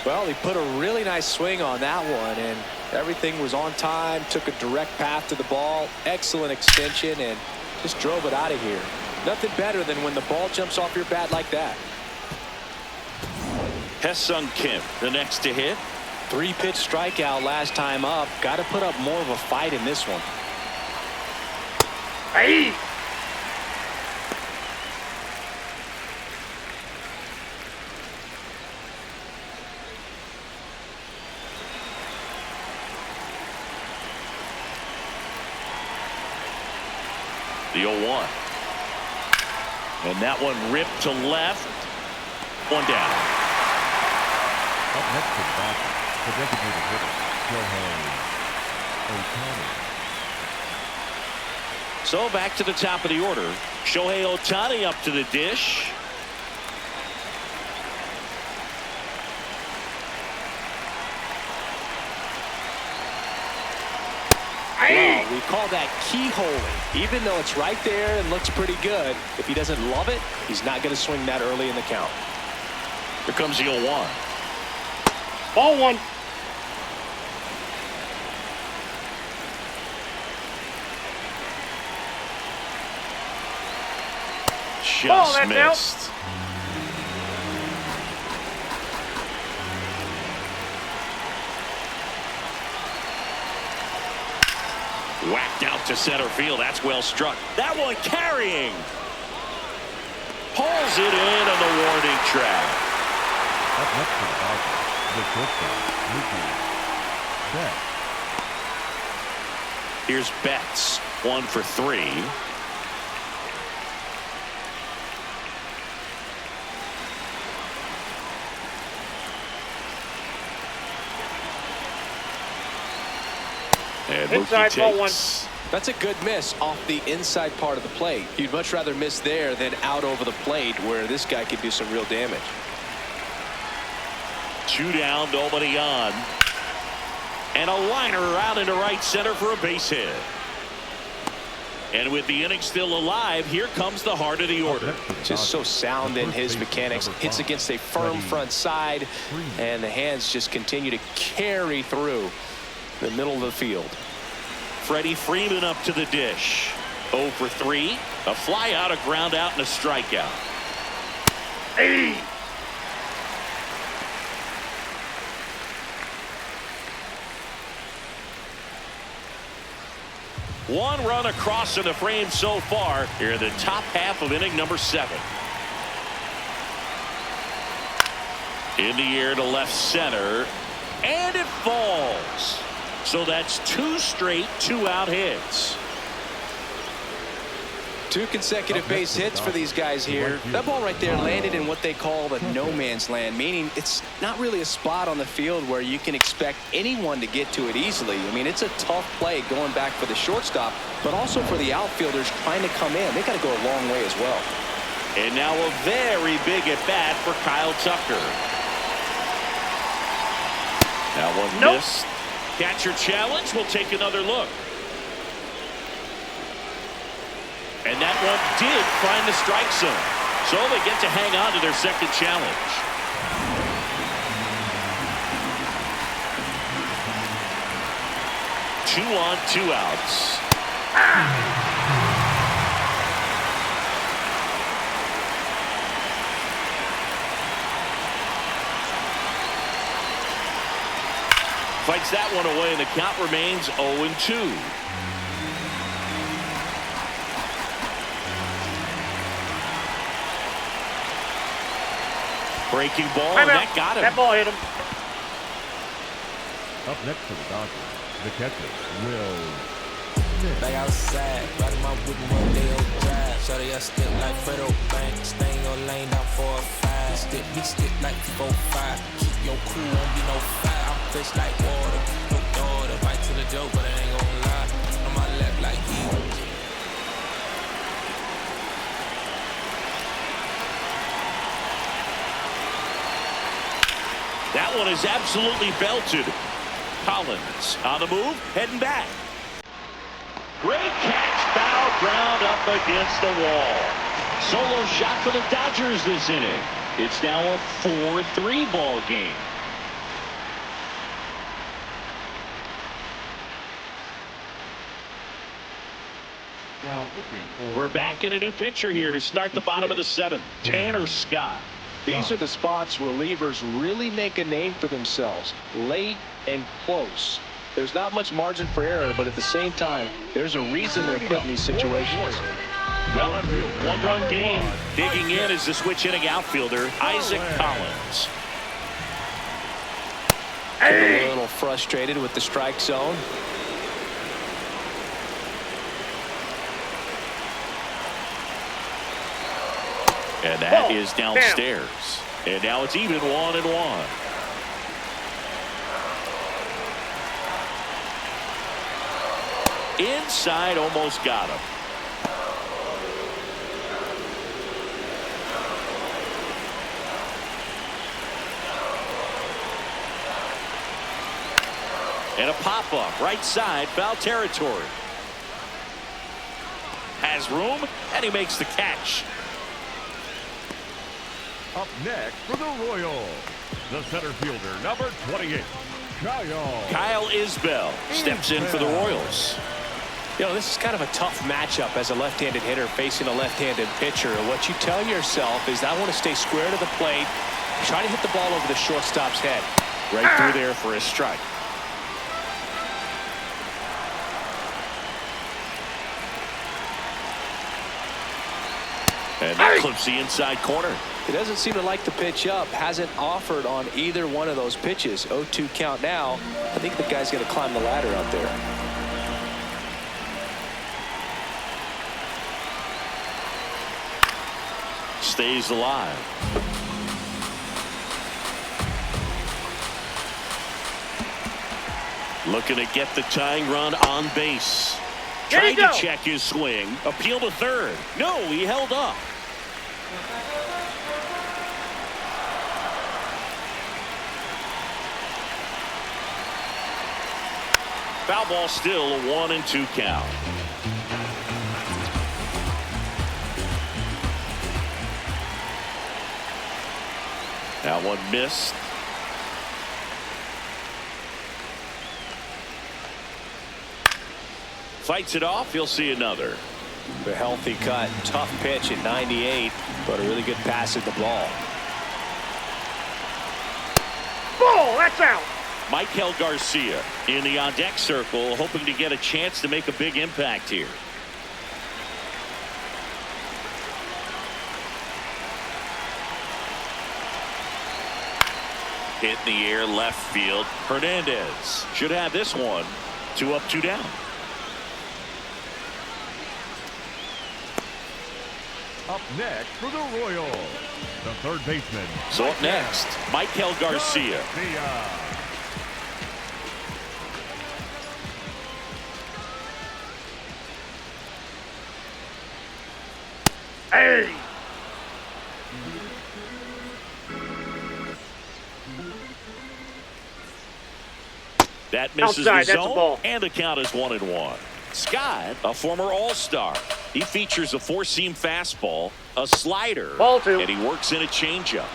Well, he put a really nice swing on that one, and everything was on time, took a direct path to the ball, excellent extension, and just drove it out of here. Nothing better than when the ball jumps off your bat like that. Ha-Seong Kim, the next to hit. 3-pitch strikeout last time up. Got to put up more of a fight in this one. Hey! The 0-1. And that one ripped to left. One down. Up next to the batter, the designated hitter, Shohei Ohtani. So back to the top of the order. Shohei Ohtani up to the dish. Well, we call that keyholing. Even though it's right there and looks pretty good, if he doesn't love it, he's not going to swing that early in the count. Here comes the 0-1. Ball 1. Just that's missed. Whacked out to center field. That's well struck. That one carrying. Pulls it in on the warning track. Up next to the batter, the shortstop, Betts. Here's Betts. 1 for 3. And inside, ball 1. That's a good miss off the inside part of the plate. You'd much rather miss there than out over the plate where this guy could do some real damage. 2 down, nobody on. And a liner out into right center for a base hit. And with the inning still alive, here comes the heart of the order. Just so sound in his mechanics. Hits against a firm front side, and the hands just continue to carry through the middle of the field. Freddie Freeman up to the dish. 0 for 3. A fly out, a ground out, and a strikeout. Hey! One run across in the frame so far here in the top half of inning number 7. In the air to left center, and it falls. So that's 2 straight 2-out hits. 2 consecutive base hits for these guys here. That ball right there landed in what they call the no man's land, meaning it's not really a spot on the field where you can expect anyone to get to it easily. I mean, it's a tough play going back for the shortstop, but also for the outfielders trying to come in. They got to go a long way as well. And now a very big at bat for Kyle Tucker. That one missed. Catcher challenge. We'll take another look. And that one did find the strike zone. So they get to hang on to their second challenge. Two on, two outs. Fights that one away, and the count remains 0-2. Breaking ball, and that got him. That ball hit him. Up next for the Dodgers, the catcher, Will. Like outside, riding my whip in one day on drive. Shorty, I stick like Fredo Bank. Stay in your lane down 4 or 5. We stick like 4 or 5. Keep your cool, won't be no fire. I'm fresh like water. No daughter, bite to the joke, but I ain't gon' lie. On my left like you. That one is absolutely belted. Collins on the move, heading back. Great catch, foul ground up against the wall. Solo shot for the Dodgers this inning. It's now a 4-3 ball game. We're back in a new pitcher here to start the bottom of the 7th. Tanner Scott. These are the spots relievers really make a name for themselves. Late and close. There's not much margin for error, but at the same time, there's a reason they're put in these situations. Well, one-run game. Digging in is the switch hitting outfielder, Isaac Collins. A little frustrated with the strike zone. And that is downstairs. And now it's even 1-1. Inside, almost got him. And a pop-up, right side, foul territory. Has room, and he makes the catch. Up next for the Royals, the center fielder, number 28, Kyle Isbell steps in for the Royals. You know, this is kind of a tough matchup as a left-handed hitter facing a left-handed pitcher. What you tell yourself is, I want to stay square to the plate, try to hit the ball over the shortstop's head. Right through there for a strike. And that clips the inside corner. He doesn't seem to like the pitch up. Hasn't offered on either one of those pitches. 0-2 count now. I think the guy's going to climb the ladder out there. Stays alive. Looking to get the tying run on base. Trying to check his swing. Appeal to third. No, he held up. Foul ball, still a 1-2 count. That one missed. Fights it off. You'll see another. A healthy cut. Tough pitch at 98, but a really good pass at the ball. Ball, that's out. Michael Garcia in the on-deck circle, hoping to get a chance to make a big impact here. Hit in the air, left field. Hernandez should have this one. 2 up, 2 down. Up next for the Royals, the third baseman. So up next, Michael Garcia. Hey! That misses Outside, the that's a zone, ball. and the count is 1-1. Scott, a former All-Star, He features a four-seam fastball, a slider, Ball two. and he works in a changeup.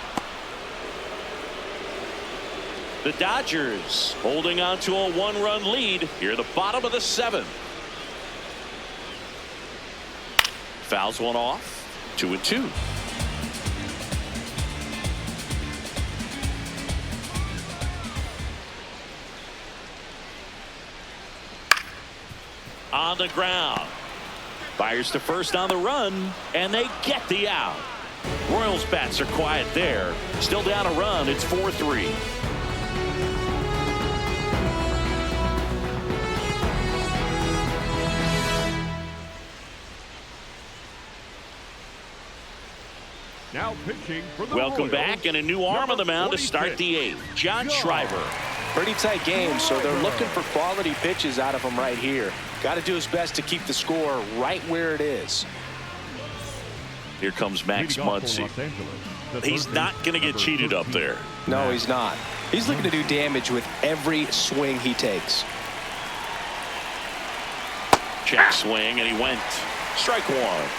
The Dodgers holding on to a one-run lead here at the bottom of the seventh. Fouls one off. 2-2. On the ground. Fires to first on the run, and they get the out. Royals bats are quiet there. Still down a run. It's 4-3. Now pitching for the Welcome Royals, back, and a new arm on the mound to start the eighth. John Schreiber. Pretty tight game, so they're looking for quality pitches out of him right here. Got to do his best to keep the score right where it is. Here comes Max Leading off for Muncy. Los Angeles, He's not going to get cheated up there. No, he's not. He's looking to do damage with every swing he takes. Check swing, and he went. Strike one.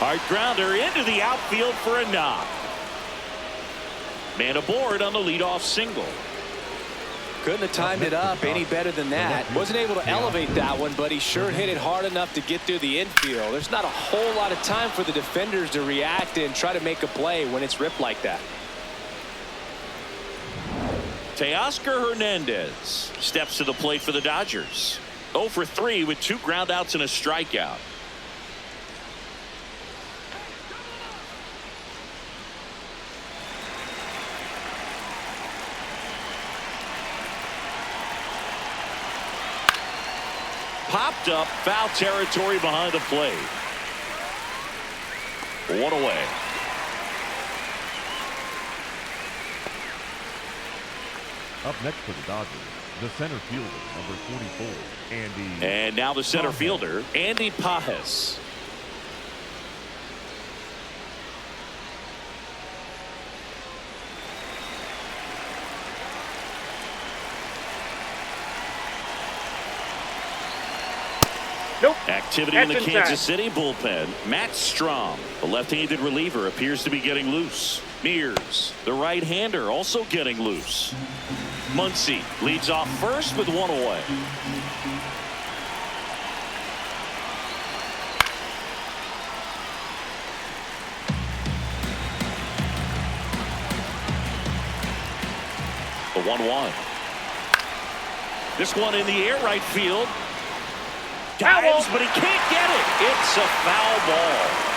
Hard grounder into the outfield for a knock. Man aboard on the leadoff single. Couldn't have timed it up any better than that. Wasn't able to elevate that one, but he sure hit it hard enough to get through the infield. There's not a whole lot of time for the defenders to react and try to make a play when it's ripped like that. Teoscar Hernandez steps to the plate for the Dodgers. 0 for 3 with 2 groundouts and a strikeout. Popped up, foul territory behind the plate. 1 away. Up next for the Dodgers, the center fielder, number 44, Andy. And now the center Pages. fielder, Andy Pages. Nope. Activity in the That's Kansas inside. City bullpen. Matt Strom, the left-handed reliever, appears to be getting loose. Mears, the right-hander, also getting loose. Muncy leads off first with 1 away. The 1-1. This one in the air right field. Dives, but he can't get it. It's a foul ball.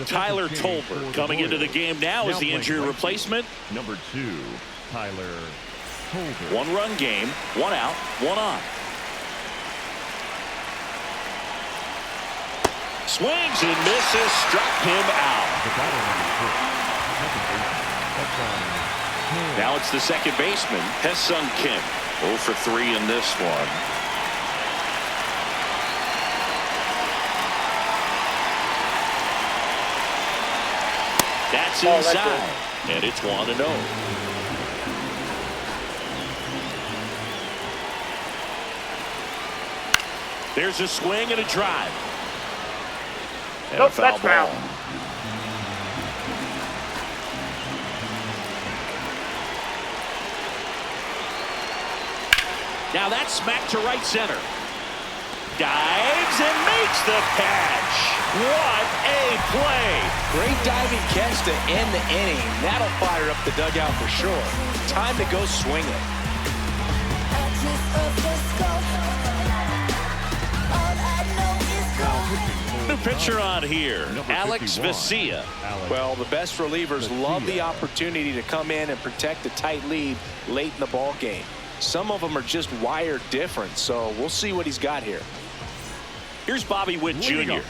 Tyler Tolbert coming into the game now as the injury replacement. Number 2, Tyler Tolbert. 1-run game, 1 out, 1 on. Swings and misses, struck him out. Now it's the second baseman, Hesung Kim. 0 for 3 in this one. That's inside, and it's 1-0. There's a swing and a drive. And Nope, a foul that's ball. foul. Now that's smacked to right center. Dives and makes the catch. What a play. Great diving catch to end the inning. That'll fire up the dugout for sure. Time to go swing it. New pitcher on here, Number Alex 51. Vesia. Well, the best relievers love the opportunity to come in and protect a tight lead late in the ball game. Some of them are just wired different, so we'll see what he's got here. Here's Bobby Witt Jr.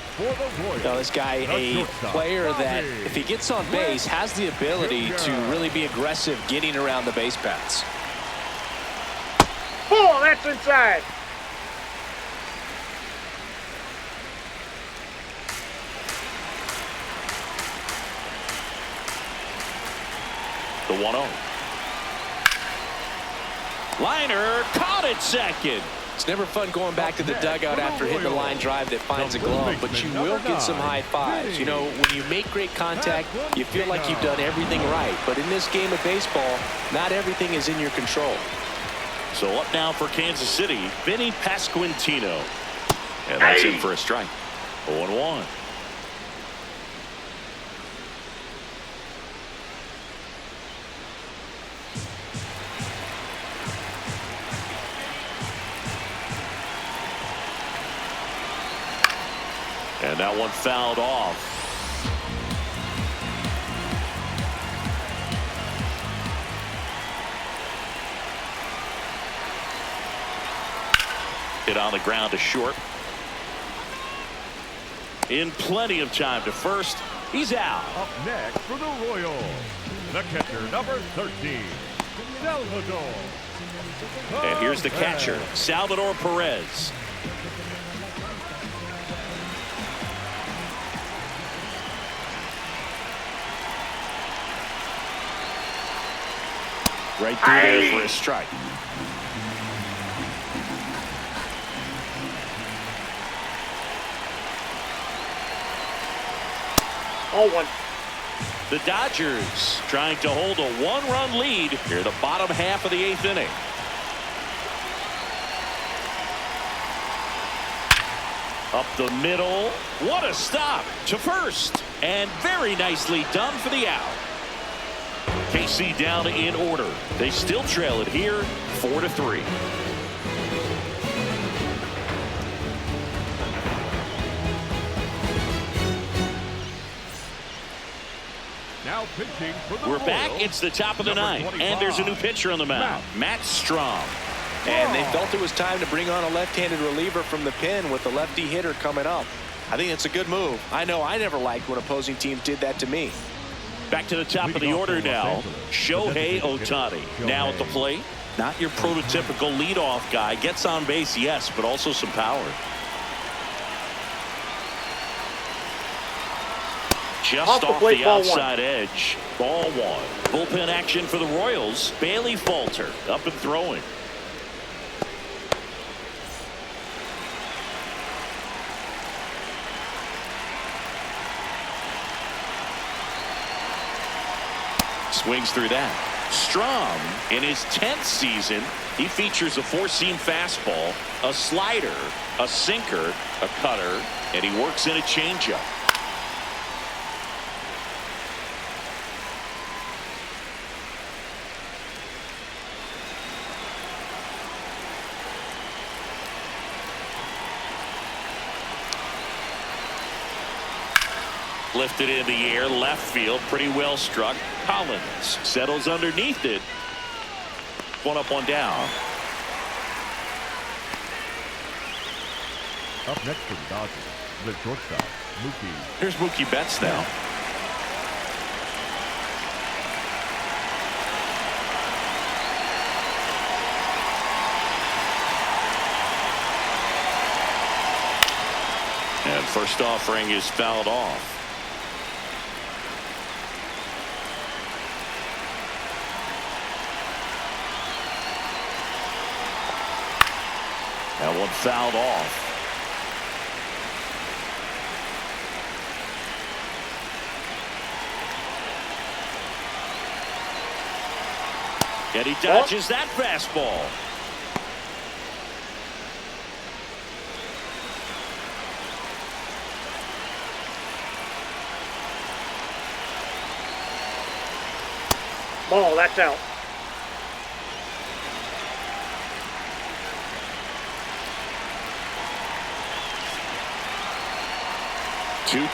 Now, this guy, a player that, if he gets on base, has the ability to really be aggressive getting around the base paths. Ball, that's inside. The 1-0. Liner caught it second. It's never fun going back to the dugout after hitting a line drive that finds a glove, but you will get some high fives. You know, when you make great contact, you feel like you've done everything right. But in this game of baseball, not everything is in your control. So up now for Kansas City, Vinny Pasquantino. And that's in for a strike. 0-1. And that one fouled off. Hit on the ground to short. In plenty of time to first. He's out. Up next for the Royals, the catcher, number 13, Salvador. And here's the catcher, Salvador Perez. Right through there for a strike. Oh, one. The Dodgers trying to hold a one-run lead here the bottom half of the 8th inning. Up the middle. What a stop to first. And very nicely done for the out. KC down in order. They still trail it here 4-3. Now pitching for the We're back. Royals, It's the top of the 9th, and there's a new pitcher on the mound, Matt Strom. And they felt it was time to bring on a left-handed reliever from the pen with the lefty hitter coming up. I think it's a good move. I know I never liked when opposing teams did that to me. Back to the top of the order now. Shohei Ohtani now at the plate. Not your prototypical leadoff guy. Gets on base, yes, but also some power. Just off the outside edge. Ball 1. Bullpen action for the Royals. Bailey Falter up and throwing. Swings through that. Strom, in his 10th season, he features a 4-seam fastball, a slider, a sinker, a cutter, and he works in a changeup. Lifted in the air, left field, pretty well struck. Collins settles underneath it. One up, one down. Up next for the Dodgers, the shortstop, Mookie. Here's Mookie Betts now. And first offering is fouled off. That one fouled off. And he dodges that fastball. Ball, that's out.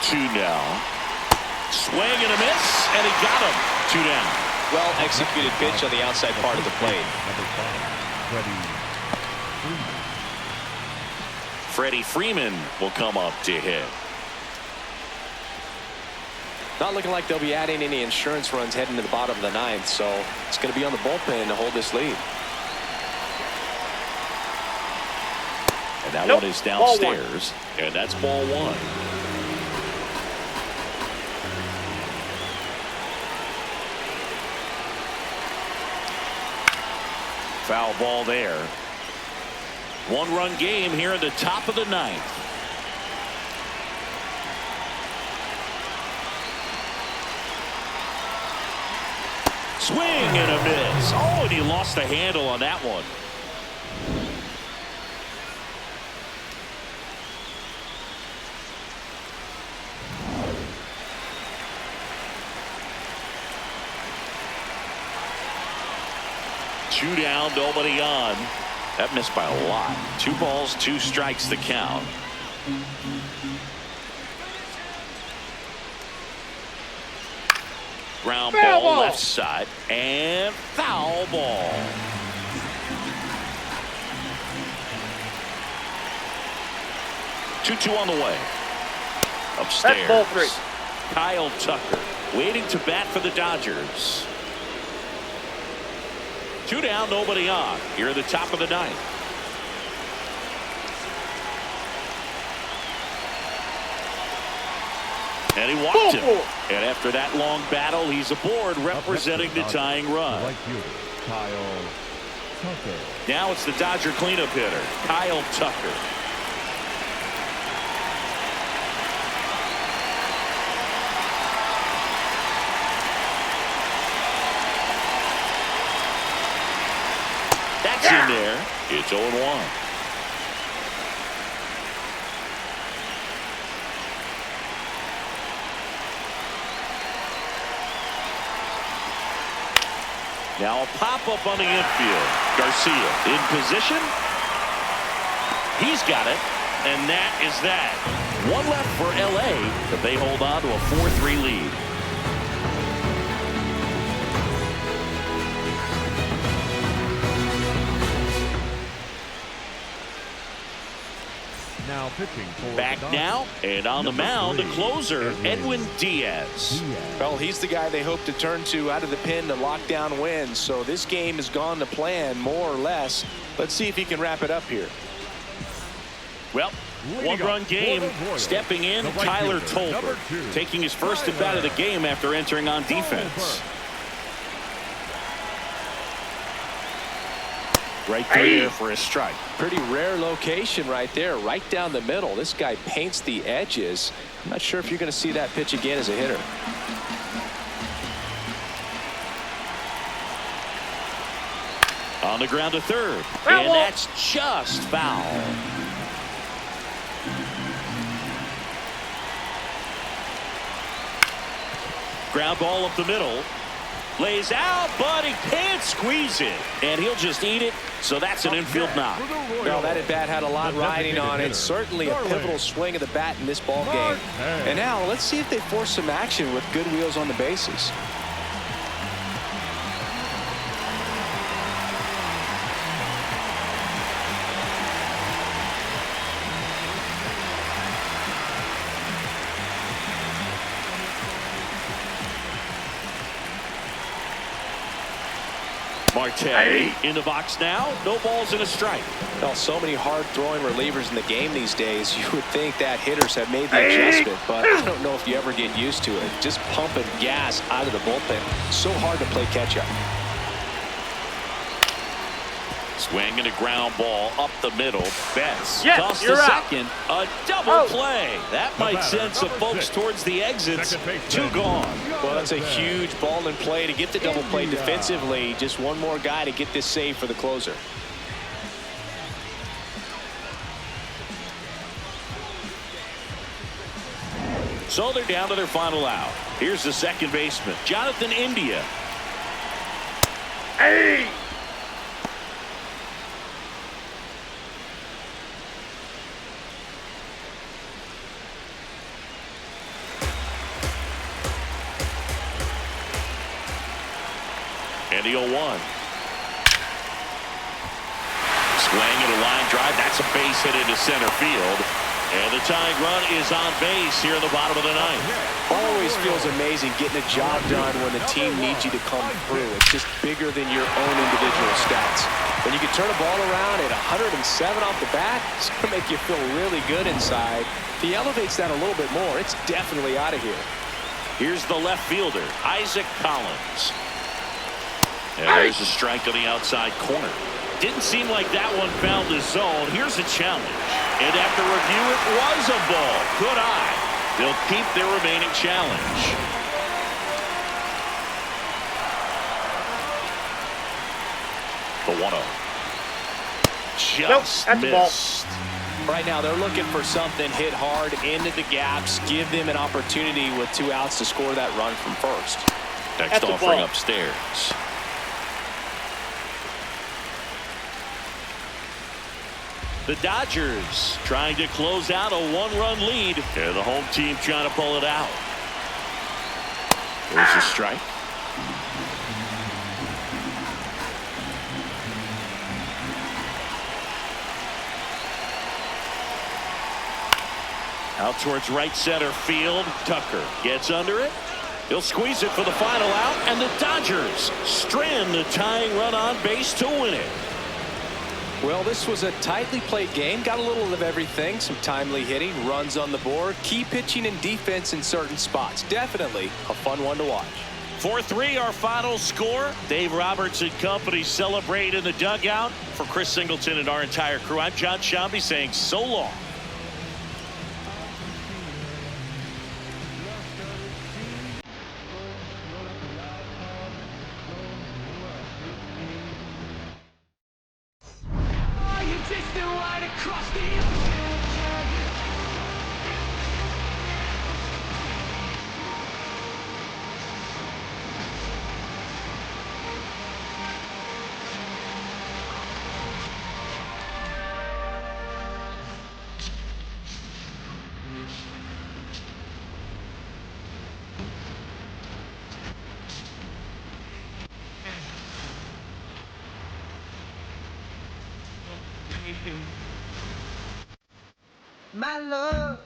Two now. Swing and a miss, and he got him. 2 down. Well executed pitch on the outside part of the plate. Number 5, Freddie Freddie Freeman will come up to hit. Not looking like they'll be adding any insurance runs heading to the bottom of the ninth, so it's going to be on the bullpen to hold this lead. And that one is downstairs, and that's ball one. Foul ball there. One-run game here in the top of the ninth. Swing and a miss. Oh, and he lost the handle on that one. Two down, nobody on. That missed by a lot. 2 balls, 2 strikes the count. Ground ball left side and foul ball. Two on the way. Upstairs. That's ball 3. Kyle Tucker waiting to bat for the Dodgers. 2 down, nobody on. Here at the top of the ninth. And he walked him. And after that long battle, he's aboard, representing the tying run. Kyle Tucker. Now it's the Dodger cleanup hitter, Kyle Tucker. That's in there. It's 0-1. Now a pop-up on the infield. Garcia in position. He's got it. And that is that. One left for L.A., but they hold on to a 4-3 lead. Now pitching for Back now, and on the mound, the closer, Edwin Diaz. Well, he's the guy they hope to turn to out of the pen to lock down wins. So this game has gone to plan, more or less. Let's see if he can wrap it up here. Well, one-run game. Stepping in, Tyler Tolbert, taking his first at bat of the game after entering on defense. Right there for a strike. Pretty rare location right there, right down the middle. This guy paints the edges. I'm not sure if you're going to see that pitch again as a hitter. On the ground to third, and that's just foul. Ground ball up the middle. Lays out, but he can't squeeze it. And he'll just eat it. So that's an infield knock. Well, that at bat had a lot riding on it. Certainly a pivotal swing of the bat in this ball game. And now let's see if they force some action with good wheels on the bases. Marte in the box now. No balls and a strike. Well, so many hard-throwing relievers in the game these days. You would think that hitters have made the adjustment, but I don't know if you ever get used to it. Just pumping gas out of the bullpen. So hard to play catch-up. Swing and a ground ball up the middle. Betts toss to you're out. second. A double play. That might send some folks towards the exits. 2 gone. Well, that's a huge ball in play to get the double play defensively. Just one more guy to get this save for the closer. So they're down to their final out. Here's the second baseman, Jonathan India. Hey! And the 0-1. Swing and a line drive. That's a base hit into center field. And the tying run is on base here in the bottom of the ninth. Always feels amazing getting a job done when the team needs you to come through. It's just bigger than your own individual stats. When you can turn a ball around at 107 off the bat, it's going to make you feel really good inside. If he elevates that a little bit more, it's definitely out of here. Here's the left fielder, Isaac Collins. And there's a strike to the outside corner. Didn't seem like that one found the zone. Here's a challenge. And after review, it was a ball. Good eye. They'll keep their remaining challenge. The 1-0. Just missed. Right now, they're looking for something hit hard into the gaps, give them an opportunity with 2 outs to score that run from first. Next offering upstairs. The Dodgers trying to close out a 1-run lead. And the home team trying to pull it out. There's a strike. Out towards right center field. Tucker gets under it. He'll squeeze it for the final out. And the Dodgers strand the tying run on base to win it. Well, this was a tightly played game. Got a little of everything. Some timely hitting, runs on the board, key pitching and defense in certain spots. Definitely a fun one to watch. 4-3 our final score. Dave Roberts and company celebrate in the dugout. For Chris Singleton and our entire crew, I'm John Shambi saying so long. My love